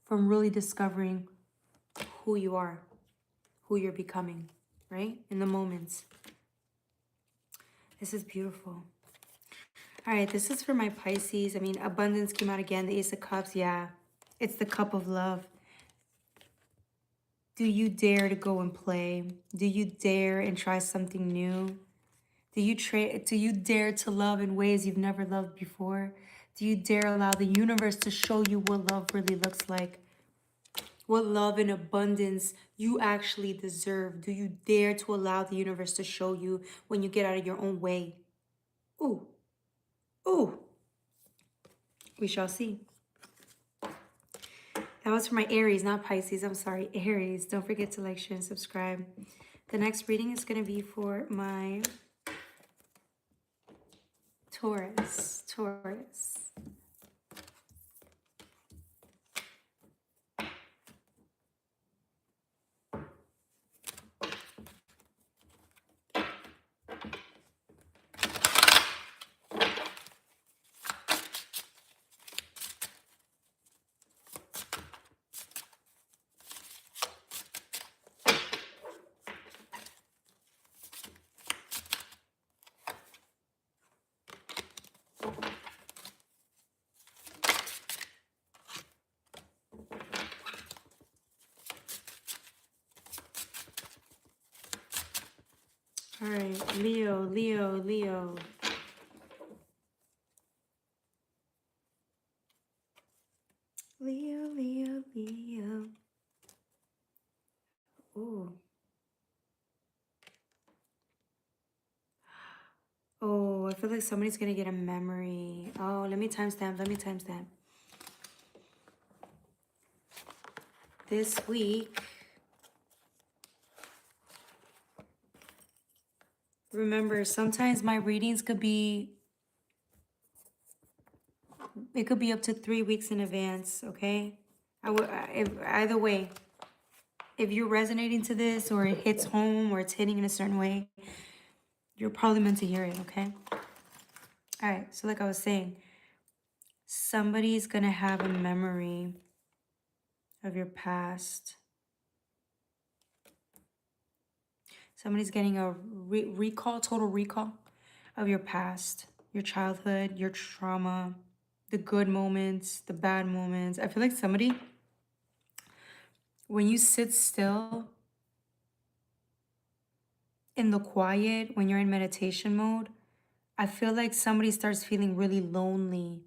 from really discovering who you are, who you're becoming, right? In the moments. This is beautiful. All right, this is for my Pisces. I mean, abundance came out again. The Ace of Cups, yeah. It's the cup of love. Do you dare to go and play? Do you dare and try something new? Do you dare to love in ways you've never loved before? Do you dare allow the universe to show you what love really looks like? What love and abundance you actually deserve? Do you dare to allow the universe to show you when you get out of your own way? Ooh, ooh, we shall see. That was for my Aries, not Pisces. I'm sorry, Aries. Don't forget to like, share, and subscribe. The next reading is going to be for my Taurus. Taurus. All right, Leo, Leo, Leo. Leo, Leo, Leo. Ooh. Oh, I feel like somebody's gonna get a memory. Oh, let me timestamp. Let me timestamp. This week, remember, sometimes my readings could be, it could be up to 3 weeks in advance, okay? Either way, if you're resonating to this or it hits home or it's hitting in a certain way, you're probably meant to hear it, okay? All right, so like I was saying, somebody's gonna have a memory of your past. Somebody's getting a recall, total recall of your past, your childhood, your trauma, the good moments, the bad moments. I feel like somebody, when you sit still in the quiet, when you're in meditation mode, I feel like somebody starts feeling really lonely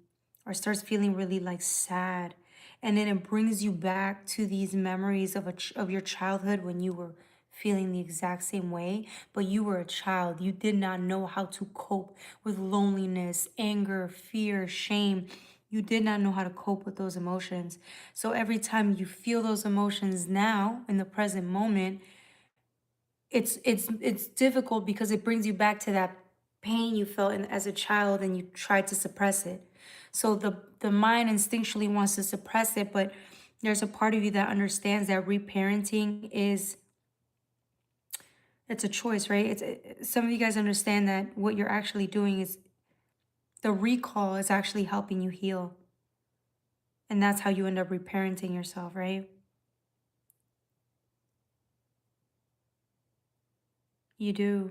or starts feeling really like sad. And then it brings you back to these memories of of your childhood when you were feeling the exact same way, but you were a child. You did not know how to cope with loneliness, anger, fear, shame. You did not know how to cope with those emotions. So every time you feel those emotions now in the present moment, it's difficult because it brings you back to that pain you felt as a child and you tried to suppress it. So the mind instinctually wants to suppress it, but there's a part of you that understands that reparenting is, it's a choice, right? Some of you guys understand that what you're actually doing is, the recall is actually helping you heal. And that's how you end up reparenting yourself, right? You do.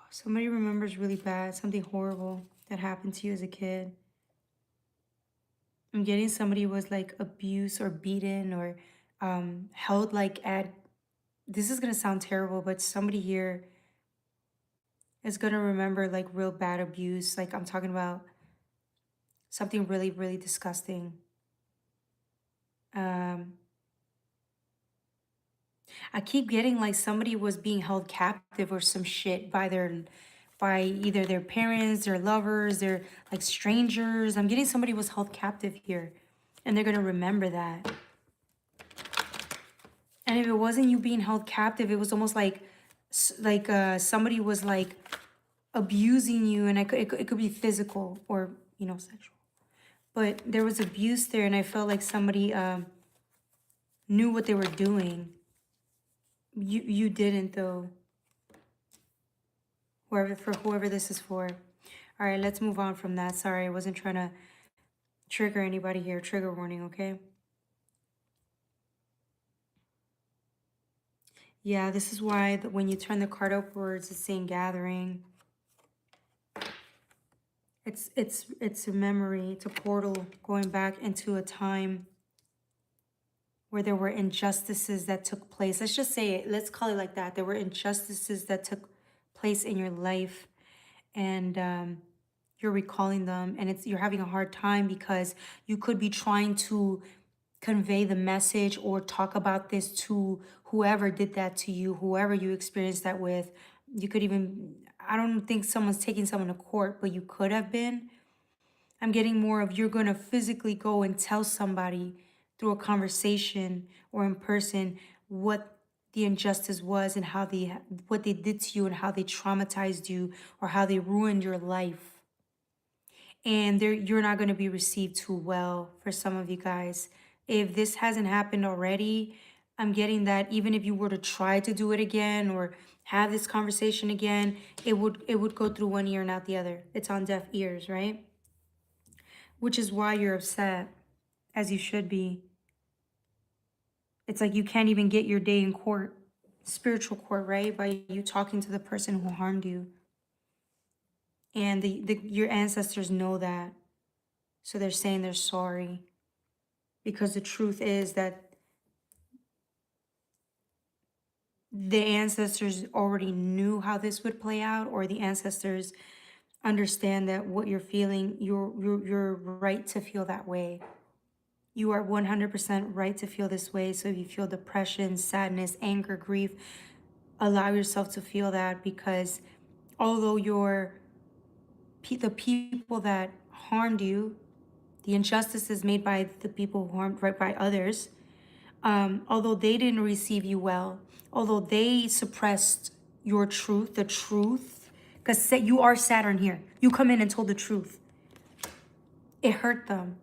Somebody remembers really bad, something horrible that happened to you as a kid. I'm getting somebody was like abused or beaten or held like at, this is gonna sound terrible, but somebody here is gonna remember like real bad abuse. Like I'm talking about something really, really disgusting. Um, I keep getting like somebody was being held captive or some shit by by either their parents, their lovers, their like strangers. I'm getting somebody was held captive here, and they're gonna remember that. And if it wasn't you being held captive, it was almost like somebody was like abusing you, and it could be physical or sexual. But there was abuse there, and I felt like somebody knew what they were doing. You didn't though. Whoever this is for. All right, let's move on from that. Sorry, I wasn't trying to trigger anybody here. Trigger warning, okay? Yeah, this is why when you turn the card upwards, it's saying gathering. It's a memory, it's a portal going back into a time where there were injustices that took place. Let's just say it, let's call it like that. There were injustices that took place in your life, and you're recalling them, and you're having a hard time because you could be trying to convey the message or talk about this to whoever did that to you, whoever you experienced that with. You could even, I don't think someone's taking someone to court, but you could have been. I'm getting more of you're going to physically go and tell somebody through a conversation or in person what the injustice was and how what they did to you and how they traumatized you or how they ruined your life. And you're not going to be received too well for some of you guys. If this hasn't happened already, I'm getting that even if you were to try to do it again or have this conversation again, it would go through one ear and out the other. It's on deaf ears, right? Which is why you're upset, as you should be. It's like you can't even get your day in court, spiritual court, right? By you talking to the person who harmed you. And your ancestors know that. So they're saying they're sorry. Because the truth is that the ancestors already knew how this would play out, or the ancestors understand that what you're feeling, you're right to feel that way. You are 100% right to feel this way. So if you feel depression, sadness, anger, grief, allow yourself to feel that, because although the people that harmed you, the injustices made by the people who harmed right by others, although they didn't receive you well, although they suppressed your truth, the truth, because you are Saturn here. You come in and told the truth. It hurt them.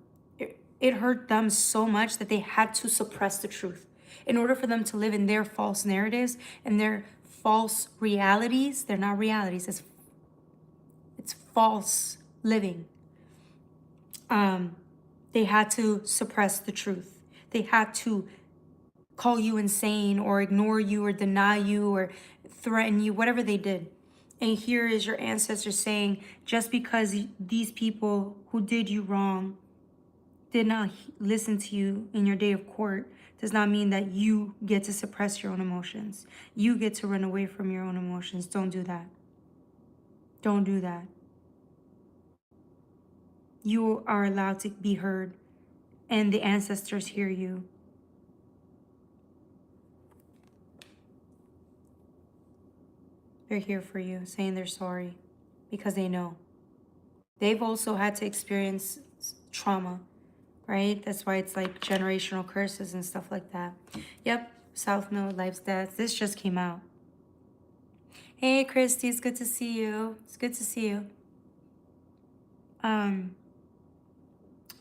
It hurt them so much that they had to suppress the truth in order for them to live in their false narratives and their false realities. They're not realities. It's false living. They had to suppress the truth. They had to call you insane or ignore you or deny you or threaten you, whatever they did. And here is your ancestors saying, just because these people who did you wrong did not listen to you in your day of court, does not mean that you get to suppress your own emotions. You get to run away from your own emotions. Don't do that. Don't do that. You are allowed to be heard, and the ancestors hear you. They're here for you, saying they're sorry because they know. They've also had to experience trauma, right? That's why it's like generational curses and stuff like that. Yep, South Node, Life's Death. This just came out. Hey, Christy, it's good to see you. It's good to see you.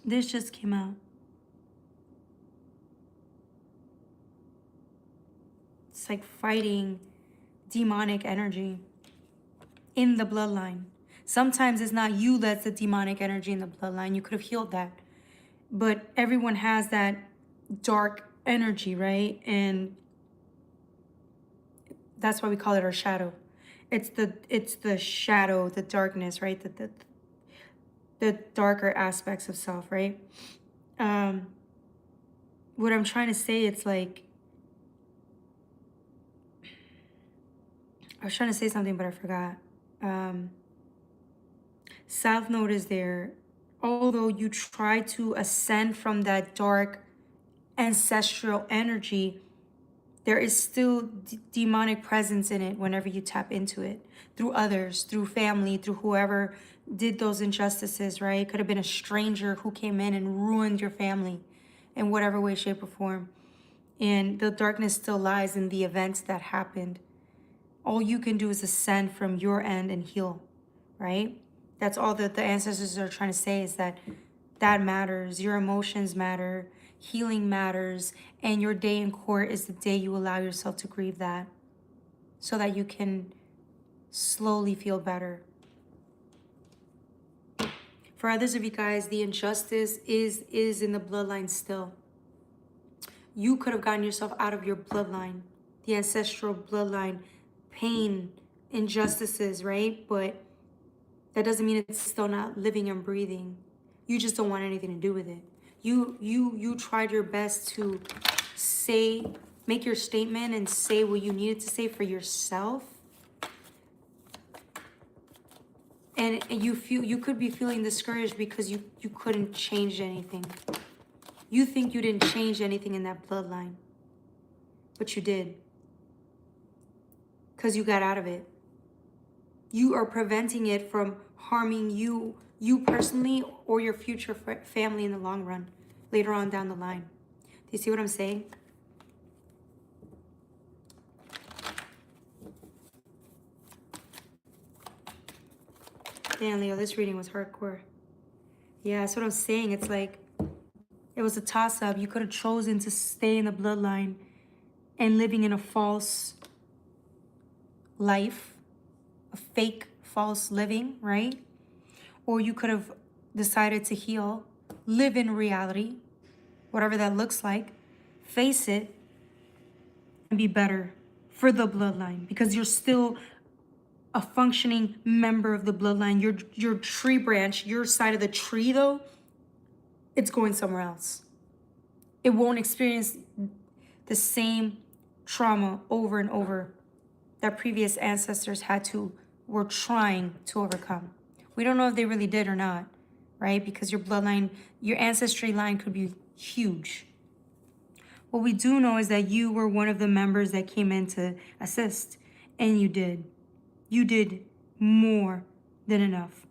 This just came out. It's like fighting demonic energy in the bloodline. Sometimes it's not you that's the demonic energy in the bloodline. You could have healed that. But everyone has that dark energy, right? And that's why we call it our shadow. It's the shadow, the darkness, right? The darker aspects of self, right? What I'm trying to say, it's like, I was trying to say something, but I forgot. South Node is there. Although you try to ascend from that dark ancestral energy, there is still demonic presence in it whenever you tap into it. Through others, through family, through whoever did those injustices, right? It could have been a stranger who came in and ruined your family in whatever way, shape, or form. And the darkness still lies in the events that happened. All you can do is ascend from your end and heal, right? That's all that the ancestors are trying to say, is that matters. Your emotions matter. Healing matters. And your day in court is the day you allow yourself to grieve that, so that you can slowly feel better. For others of you guys, the injustice is in the bloodline still. You could have gotten yourself out of your bloodline, the ancestral bloodline, pain, injustices, right? But That doesn't mean it's still not living and breathing. You just don't want anything to do with it. You tried your best to make your statement and say what you needed to say for yourself. And you could be feeling discouraged because you couldn't change anything. You think you didn't change anything in that bloodline, but you did. Because you got out of it. You are preventing it from harming you personally or your future family in the long run, later on down the line. Do you see what I'm saying? Damn, Leo, this reading was hardcore. Yeah, that's what I'm saying. It's like, it was a toss-up. You could have chosen to stay in the bloodline and living in a false life, a fake false living, right? Or you could have decided to heal, live in reality, whatever that looks like, face it, and be better for the bloodline, because you're still a functioning member of the bloodline. Your tree branch, your side of the tree though, it's going somewhere else. It won't experience the same trauma over and over that previous ancestors were trying to overcome. We don't know if they really did or not, right? Because your bloodline, your ancestry line could be huge. What we do know is that you were one of the members that came in to assist, and you did. You did more than enough.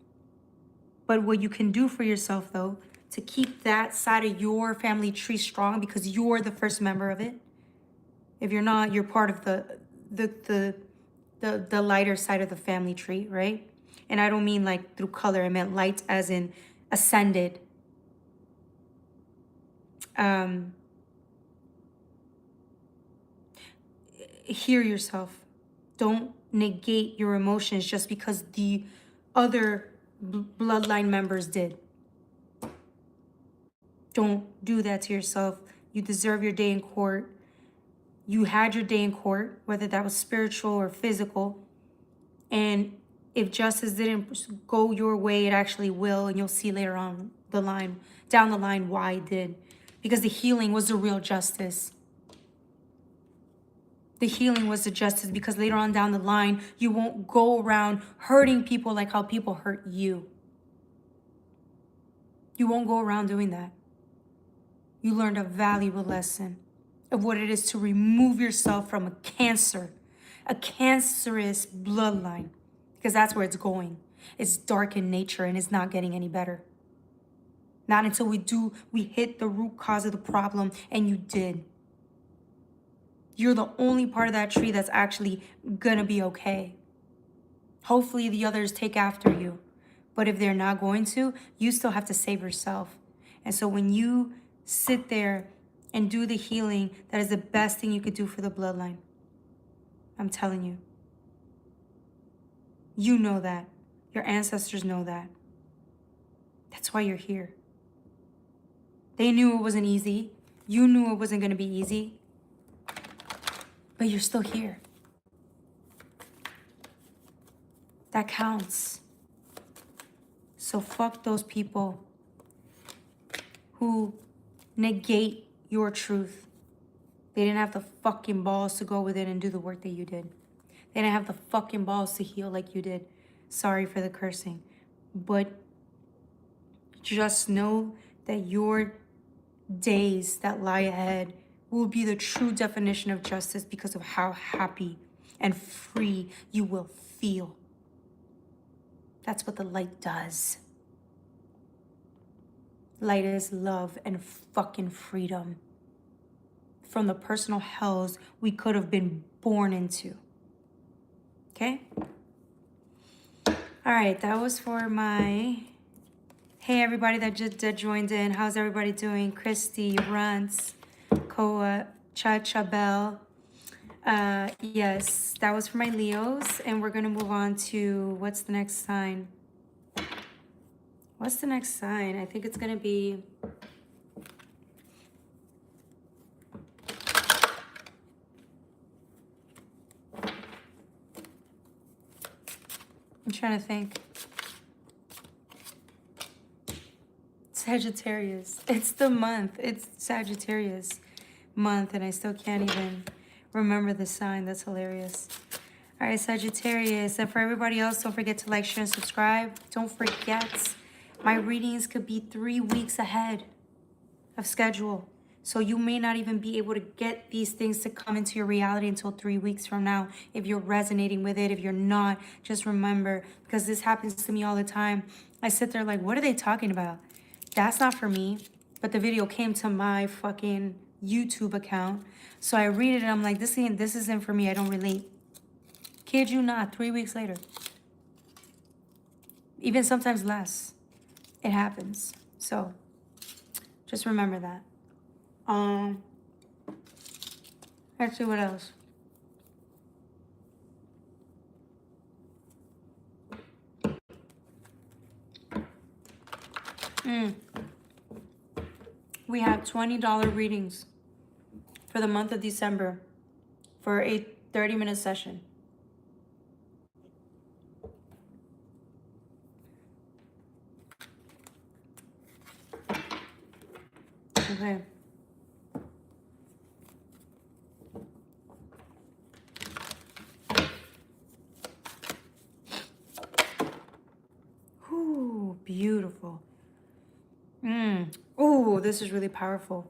But what you can do for yourself, though, to keep that side of your family tree strong, because you're the first member of it. If you're not, you're part of the lighter side of the family tree, right? And I don't mean like through color. I meant light as in ascended. Hear yourself. Don't negate your emotions just because the other bloodline members did. Don't do that to yourself. You deserve your day in court. You had your day in court, whether that was spiritual or physical. And if justice didn't go your way, it actually will. And you'll see later on down the line, why it did. Because the healing was the real justice. The healing was the justice, because later on down the line, you won't go around hurting people like how people hurt you. You won't go around doing that. You learned a valuable lesson of what it is to remove yourself from a cancerous bloodline, because that's where it's going. It's dark in nature and it's not getting any better. Not until we hit the root cause of the problem, and you did. You're the only part of that tree that's actually gonna be okay. Hopefully the others take after you. But if they're not going to, you still have to save yourself. And so when you sit there and do the healing, that is the best thing you could do for the bloodline. I'm telling you. You know that. Your ancestors know that. That's why you're here. They knew it wasn't easy. You knew it wasn't gonna be easy. But you're still here. That counts. So fuck those people who negate your truth. They didn't have the fucking balls to go within and do the work that you did. They didn't have the fucking balls to heal like you did. Sorry for the cursing. But just know that your days that lie ahead will be the true definition of justice, because of how happy and free you will feel. That's what the light does. Light is love and fucking freedom from the personal hells we could have been born into. Okay? All right, that was for my... Hey, everybody that just joined in. How's everybody doing? Christy, Runts, Koa, Chabel. Yes, that was for my Leos. And we're going to move on to, what's the next sign? What's the next sign? I think it's going to be... I'm trying to think. Sagittarius. It's the month. It's Sagittarius month, and I still can't even remember the sign. That's hilarious. All right, Sagittarius. And for everybody else, don't forget to like, share, and subscribe. Don't forget, my readings could be 3 weeks ahead of schedule. So you may not even be able to get these things to come into your reality until 3 weeks from now. If you're resonating with it, if you're not, just remember, because this happens to me all the time. I sit there like, what are they talking about? That's not for me. But the video came to my fucking YouTube account. So I read it and I'm like, this isn't for me. I don't relate. Kid you not, 3 weeks later. Even sometimes less. It happens. So just remember that. Let's see what else. We have $20 readings for the month of December for a 30-minute session. Okay. Ooh, beautiful. Ooh, this is really powerful.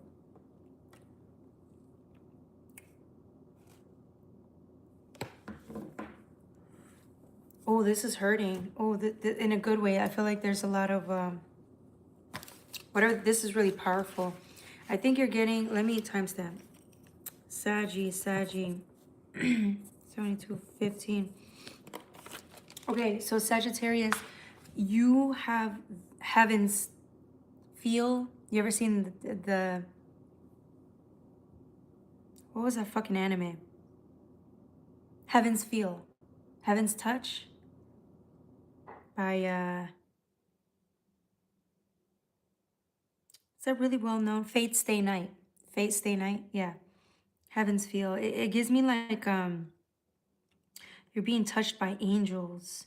Oh, this is hurting. Oh, in a good way. I feel like there's a lot of whatever. This is really powerful. I think you're getting. Let me timestamp. Saggy. 72:15. Okay, so Sagittarius, you have heavens feel. You ever seen the what was that fucking anime? Heaven's Feel, Heaven's Touch by it's a really well known Fate Stay Night. Fate Stay Night, yeah. Heaven's Feel. It gives me like you're being touched by angels.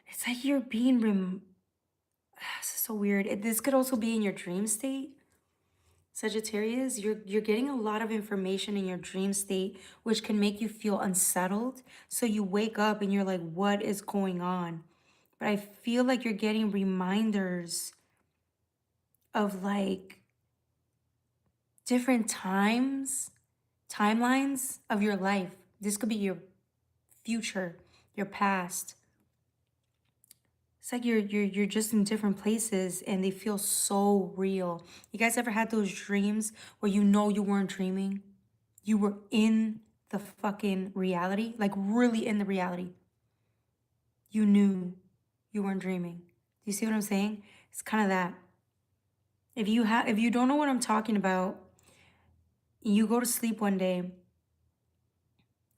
It's like you're being this is so weird. This could also be in your dream state. Sagittarius, you're getting a lot of information in your dream state, which can make you feel unsettled. So you wake up and you're like, what is going on? But I feel like you're getting reminders of like different timelines of your life. This could be your future, your past. It's like you're just in different places and they feel so real. You guys ever had those dreams where you know you weren't dreaming? You were in the fucking reality, like really in the reality. You knew you weren't dreaming. Do you see what I'm saying? It's kind of that. If you don't know what I'm talking about, you go to sleep one day.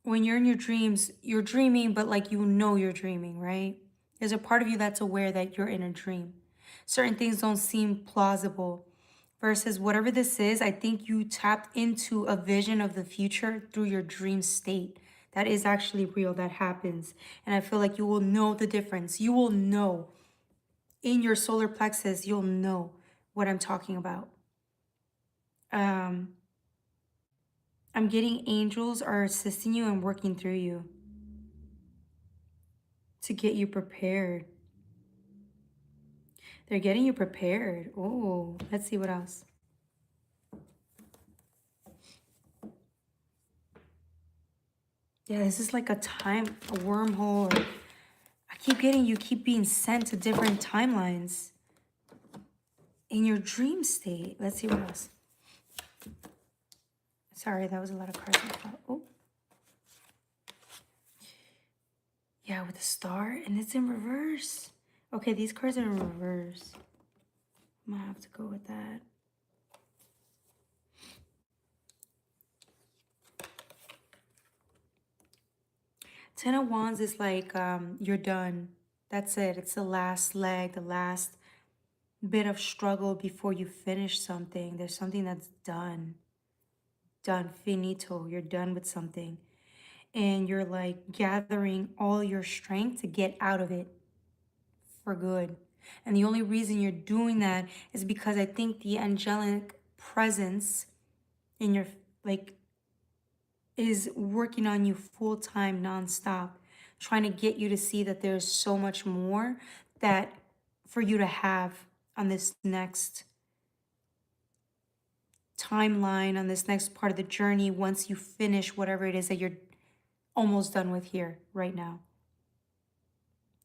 When you're in your dreams, you're dreaming, but like you know you're dreaming, right? There's a part of you that's aware that you're in a dream. Certain things don't seem plausible. Versus whatever this is, I think you tapped into a vision of the future through your dream state. That is actually real. That happens. And I feel like you will know the difference. You will know in your solar plexus, you'll know what I'm talking about. I'm getting angels are assisting you and working through you to get you prepared. They're getting you prepared. Oh, let's see what else. Yeah, this is like a wormhole. I keep getting you keep being sent to different timelines in your dream state. Let's see what else. Sorry, that was a lot of cards. Oh. Yeah, with the star, and it's in reverse. Okay, these cards are in reverse. I'm gonna have to go with that. Ten of Wands is like, you're done. That's it. It's the last leg, the last bit of struggle before you finish something. There's something that's done. Done, finito. You're done with something. And you're like gathering all your strength to get out of it for good. And the only reason you're doing that is because I think the angelic presence in your, like, is working on you full time, nonstop, trying to get you to see that there's so much more that for you to have on this next timeline, on this next part of the journey, once you finish whatever it is that you're almost done with here right now.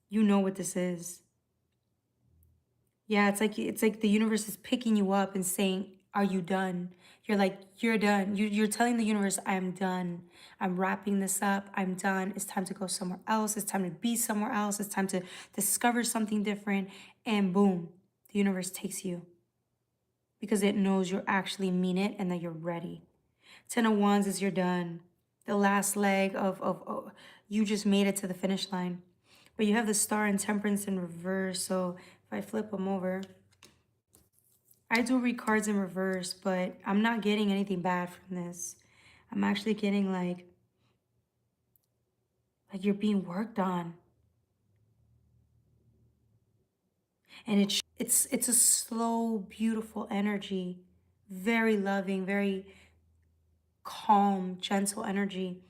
You know what this is. Yeah, it's like the universe is picking you up and saying, "Are you done?" You're like, "You're done." You're telling the universe, "I'm done. I'm wrapping this up. I'm done. It's time to go somewhere else. It's time to be somewhere else. It's time to discover something different." And boom, the universe takes you because it knows you actually mean it and that you're ready. Ten of Wands is you're done. The last leg of you just made it to the finish line. But you have the Star and Temperance in reverse. So if I flip them over, I do read cards in reverse, but I'm not getting anything bad from this. I'm actually getting like you're being worked on. And it's a slow, beautiful energy. Very loving, very calm, gentle energy.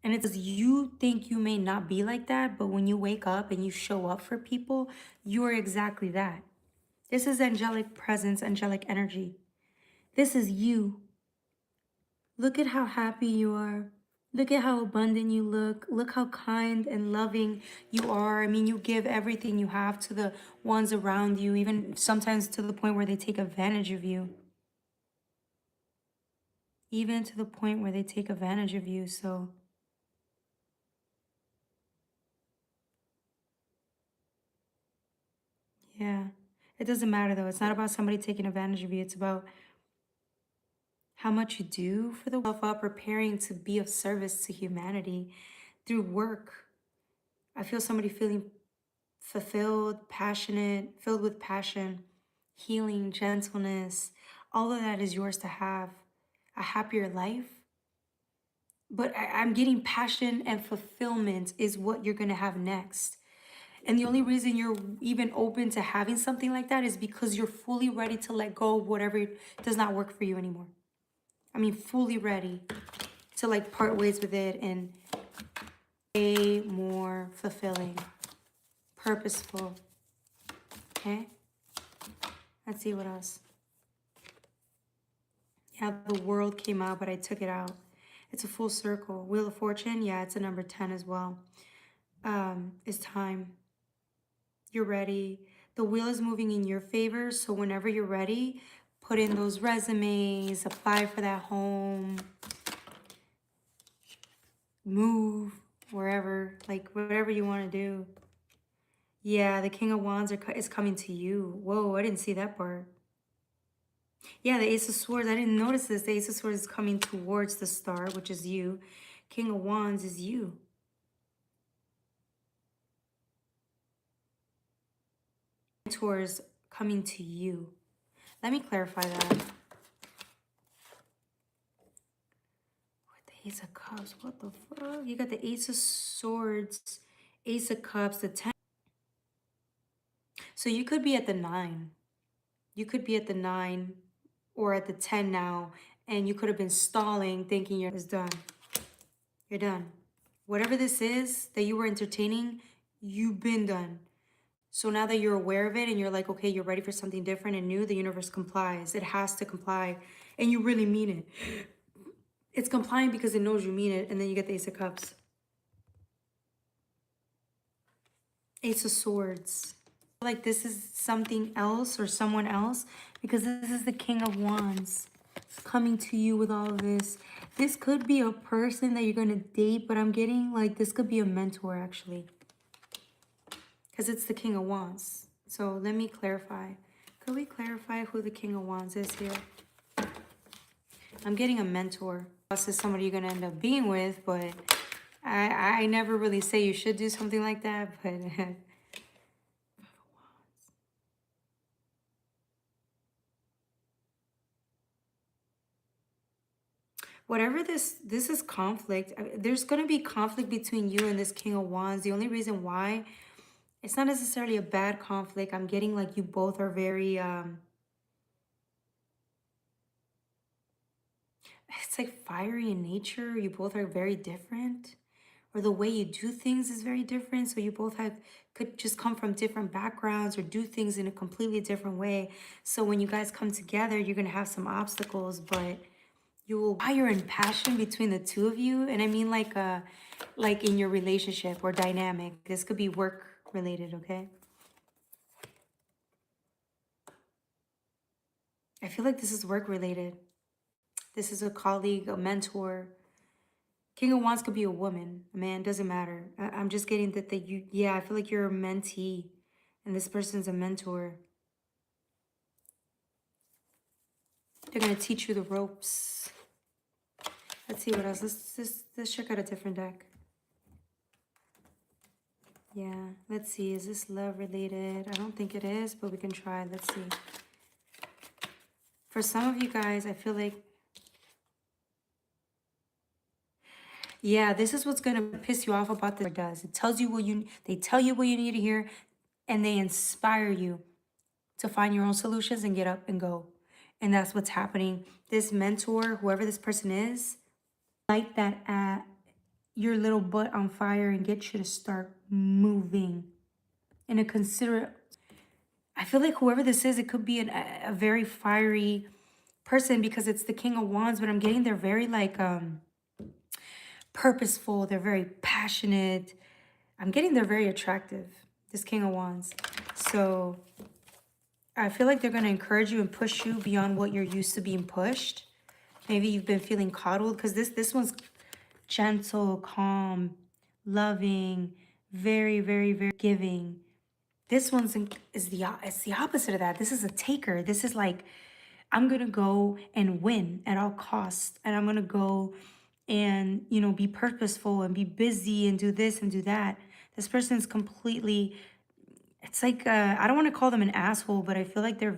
And it's you think you may not be like that, but when you wake up and you show up for people, you are exactly that. This is angelic presence, angelic energy. This is you. Look at how happy you are. Look at how abundant you look. Look how kind and loving you are. I mean, you give everything you have to the ones around you, even sometimes to the point where they take advantage of you. Even to the point where they take advantage of you. So, yeah. It doesn't matter though. It's not about somebody taking advantage of you. It's about how much you do for the self up, preparing to be of service to humanity through work. I feel somebody feeling fulfilled, passionate, filled with passion, healing, gentleness. All of that is yours to have. A happier life. But I'm getting passion and fulfillment is what you're going to have next. And the only reason you're even open to having something like that is because you're fully ready to let go of whatever does not work for you anymore. I mean, fully ready to like part ways with it and way more fulfilling, purposeful. Okay? Let's see what else. Yeah, the World came out, but I took it out. It's a full circle. Wheel of Fortune, yeah, it's a number 10 as well. It's time. You're ready. The wheel is moving in your favor, so whenever you're ready, put in those resumes, apply for that home, move wherever, like whatever you want to do. Yeah, the King of Wands is coming to you. Whoa, I didn't see that part. Yeah, the Ace of Swords, I didn't notice this. The Ace of Swords is coming towards the star, which is you. King of Wands is you. Mentors coming to you. Let me clarify that. With the Ace of Cups, what the fuck? You got the Ace of Swords, Ace of Cups, the 10. So you could be at the 9. You could be at the 9 or at the 10 now, and you could have been stalling thinking you're done. You're done. Whatever this is that you were entertaining, you've been done. So now that you're aware of it and you're like, okay, you're ready for something different and new, the universe complies. It has to comply. And you really mean it. It's complying because it knows you mean it. And then you get the Ace of Cups. Ace of Swords. Like this is something else or someone else because this is the King of Wands coming to you with all of this. This could be a person that you're going to date, but I'm getting like this could be a mentor actually. Because it's the King of Wands. So let me clarify. Could we clarify who the King of Wands is here? I'm getting a mentor. This is somebody you're going to end up being with, but I never really say you should do something like that, but... Whatever this is conflict. There's going to be conflict between you and this King of Wands. The only reason why it's not necessarily a bad conflict. I'm getting like you both are very, it's like fiery in nature. You both are very different, or the way you do things is very different. So you both have could just come from different backgrounds or do things in a completely different way. So when you guys come together, you're gonna have some obstacles, but you will fire and passion between the two of you. And I mean like in your relationship or dynamic. This could be work related, okay? I feel like this is work related. This is a colleague, a mentor. King of Wands could be a woman, a man, doesn't matter. I'm just getting that you, yeah, I feel like you're a mentee and this person's a mentor. They're going to teach you the ropes. Let's see what else. Let's check out a different deck. Yeah, let's see. Is this love related? I don't think it is, but we can try. Let's see. For some of you guys, I feel like, yeah, this is what's going to piss you off about this. It does. It tells you they tell you what you need to hear, and they inspire you to find your own solutions and get up and go. And that's what's happening. This mentor, whoever this person is, light that at your little butt on fire and get you to start moving in a considerate. I feel like whoever this is, it could be a very fiery person because it's the King of Wands, but I'm getting they're very like purposeful. They're very passionate. I'm getting they're very attractive, this King of Wands. So I feel like they're going to encourage you and push you beyond what you're used to being pushed. Maybe you've been feeling coddled because this one's gentle, calm, loving, very, very, very giving. This one's it's the opposite of that. This is a taker. This is like, I'm going to go and win at all costs. And I'm going to go and, you know, be purposeful and be busy and do this and do that. This person's completely, it's like, I don't want to call them an asshole, but I feel like they're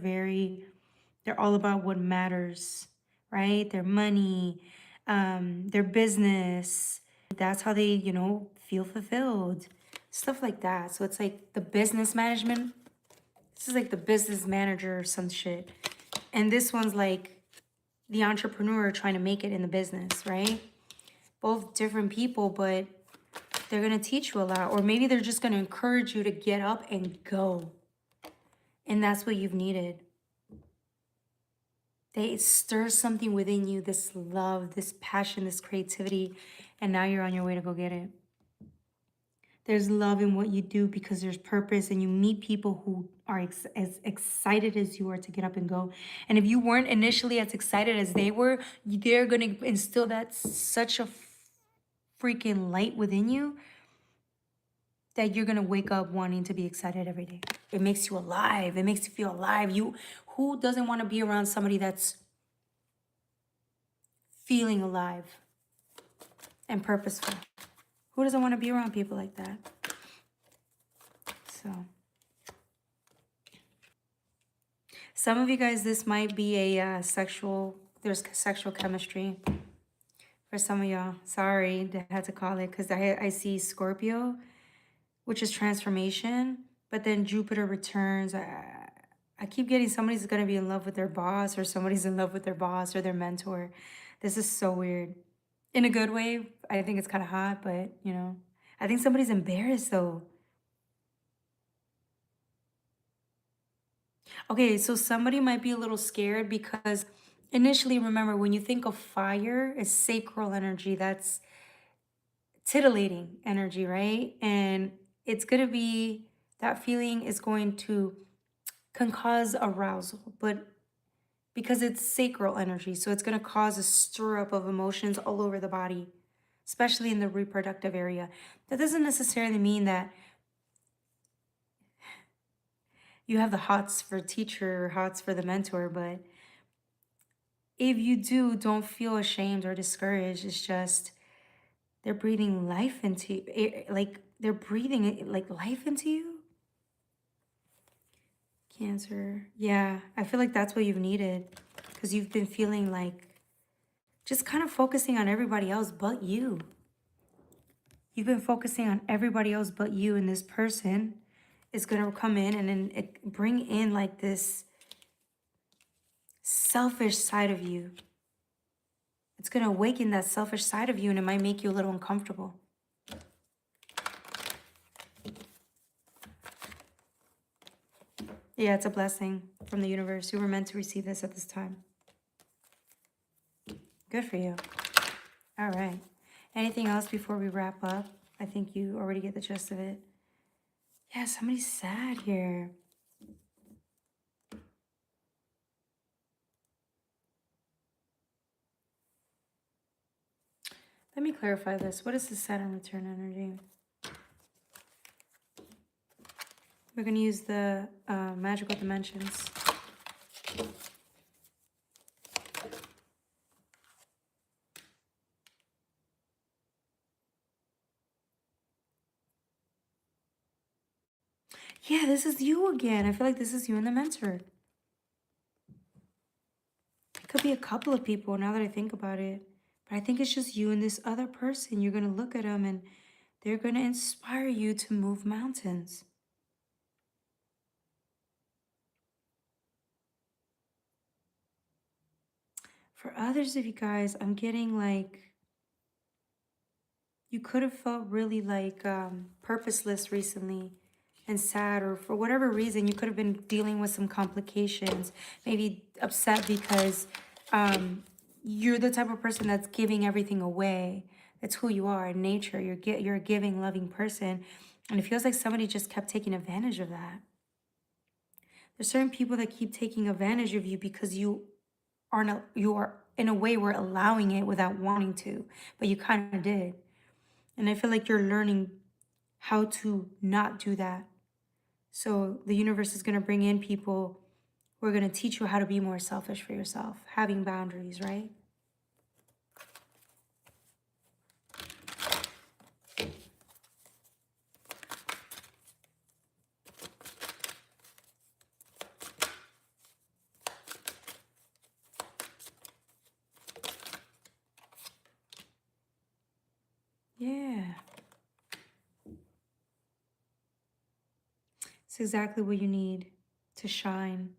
all about what matters, right? Their money, their business. That's how they, you know, feel fulfilled. Stuff like that. So it's like the business management. This is like the business manager or some shit. And this one's like the entrepreneur trying to make it in the business, right? Both different people, but they're going to teach you a lot. Or maybe they're just going to encourage you to get up and go. And that's what you've needed. They stir something within you, this love, this passion, this creativity, and now you're on your way to go get it. There's love in what you do because there's purpose, and you meet people who are as excited as you are to get up and go. And if you weren't initially as excited as they were, they're going to instill that such a freaking light within you that you're going to wake up wanting to be excited every day. It makes you alive. It makes you feel alive. Who doesn't want to be around somebody that's feeling alive and purposeful? Who doesn't want to be around people like that? So some of you guys, this might be a there's sexual chemistry. For some of y'all, sorry, I had to call it because I see Scorpio, which is transformation, but then Jupiter returns. I keep getting somebody's going to be in love with their boss, or somebody's in love with their boss or their mentor. This is so weird. In a good way, I think it's kind of hot, but, you know, I think somebody's embarrassed, though. Okay, so somebody might be a little scared because initially, remember, when you think of fire, it's sacral energy. That's titillating energy, right? And it's going to be, that feeling is going to can cause arousal, but because it's sacral energy, so it's going to cause a stir up of emotions all over the body, especially in the reproductive area. That doesn't necessarily mean that you have the hots for teacher or hots for the mentor, but if you do, don't feel ashamed or discouraged. It's just they're breathing life into you, like they're breathing like life into you. Cancer. Yeah, I feel like that's what you've needed because you've been feeling like just kind of focusing on everybody else but you. You've been focusing on everybody else but you and this person is going to come in and then bring in like this selfish side of you. It's going to awaken that selfish side of you, and it might make you a little uncomfortable. Yeah, it's a blessing from the universe. You were meant to receive this at this time. Good for you. All right. Anything else before we wrap up? I think you already get the gist of it. Yeah, somebody's sad here. Let me clarify this. What is the Saturn return energy? We're going to use the magical dimensions. Yeah, this is you again. I feel like this is you and the mentor. It could be a couple of people now that I think about it. But I think it's just you and this other person. You're going to look at them and they're going to inspire you to move mountains. For others of you guys, I'm getting like, you could have felt really like purposeless recently and sad, or for whatever reason, you could have been dealing with some complications, maybe upset because you're the type of person that's giving everything away. That's who you are in nature. You're a giving, loving person. And it feels like somebody just kept taking advantage of that. There's certain people that keep taking advantage of you because you are in a way were allowing it without wanting to, but you kind of did. And I feel like you're learning how to not do that. So the universe is going to bring in people who are going to teach you how to be more selfish for yourself, having boundaries, right? Yeah. It's exactly what you need to shine,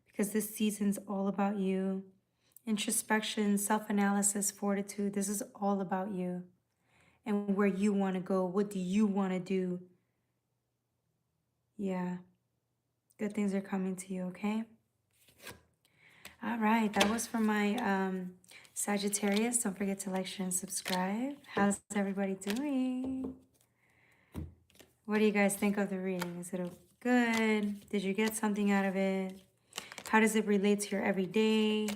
because this season's all about you. Introspection, self-analysis, fortitude, this is all about you and where you want to go. What do you want to do? Yeah. Good things are coming to you, okay? All right, that was for my Sagittarius. Don't forget to like, share, and subscribe. How's everybody doing? What do you guys think of the reading? Is it good? Did you get something out of it? How does it relate to your everyday?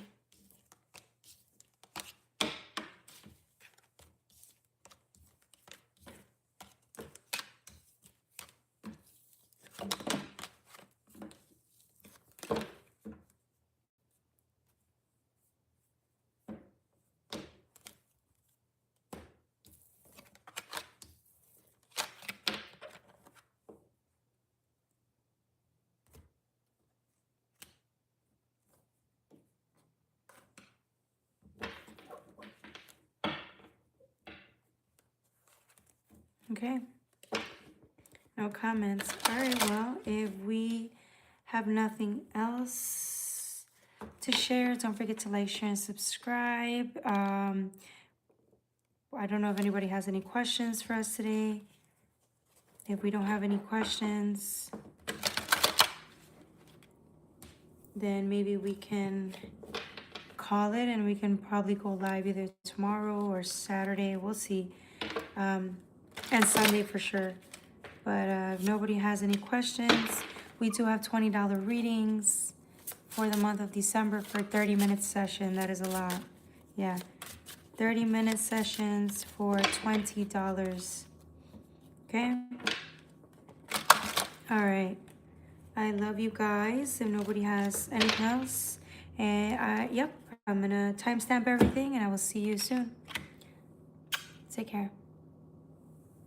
Okay. No comments. All right, well, if we have nothing else to share, don't forget to like, share, and subscribe. I don't know if anybody has any questions for us today. If we don't have any questions, then maybe we can call it, and we can probably go live either tomorrow or Saturday. We'll see. And Sunday for sure. But if nobody has any questions, we do have $20 readings for the month of December for 30-minute session. That is a lot. Yeah. 30-minute sessions for $20. Okay? All right. I love you guys. If nobody has anything else, and yep, I'm going to timestamp everything, and I will see you soon. Take care.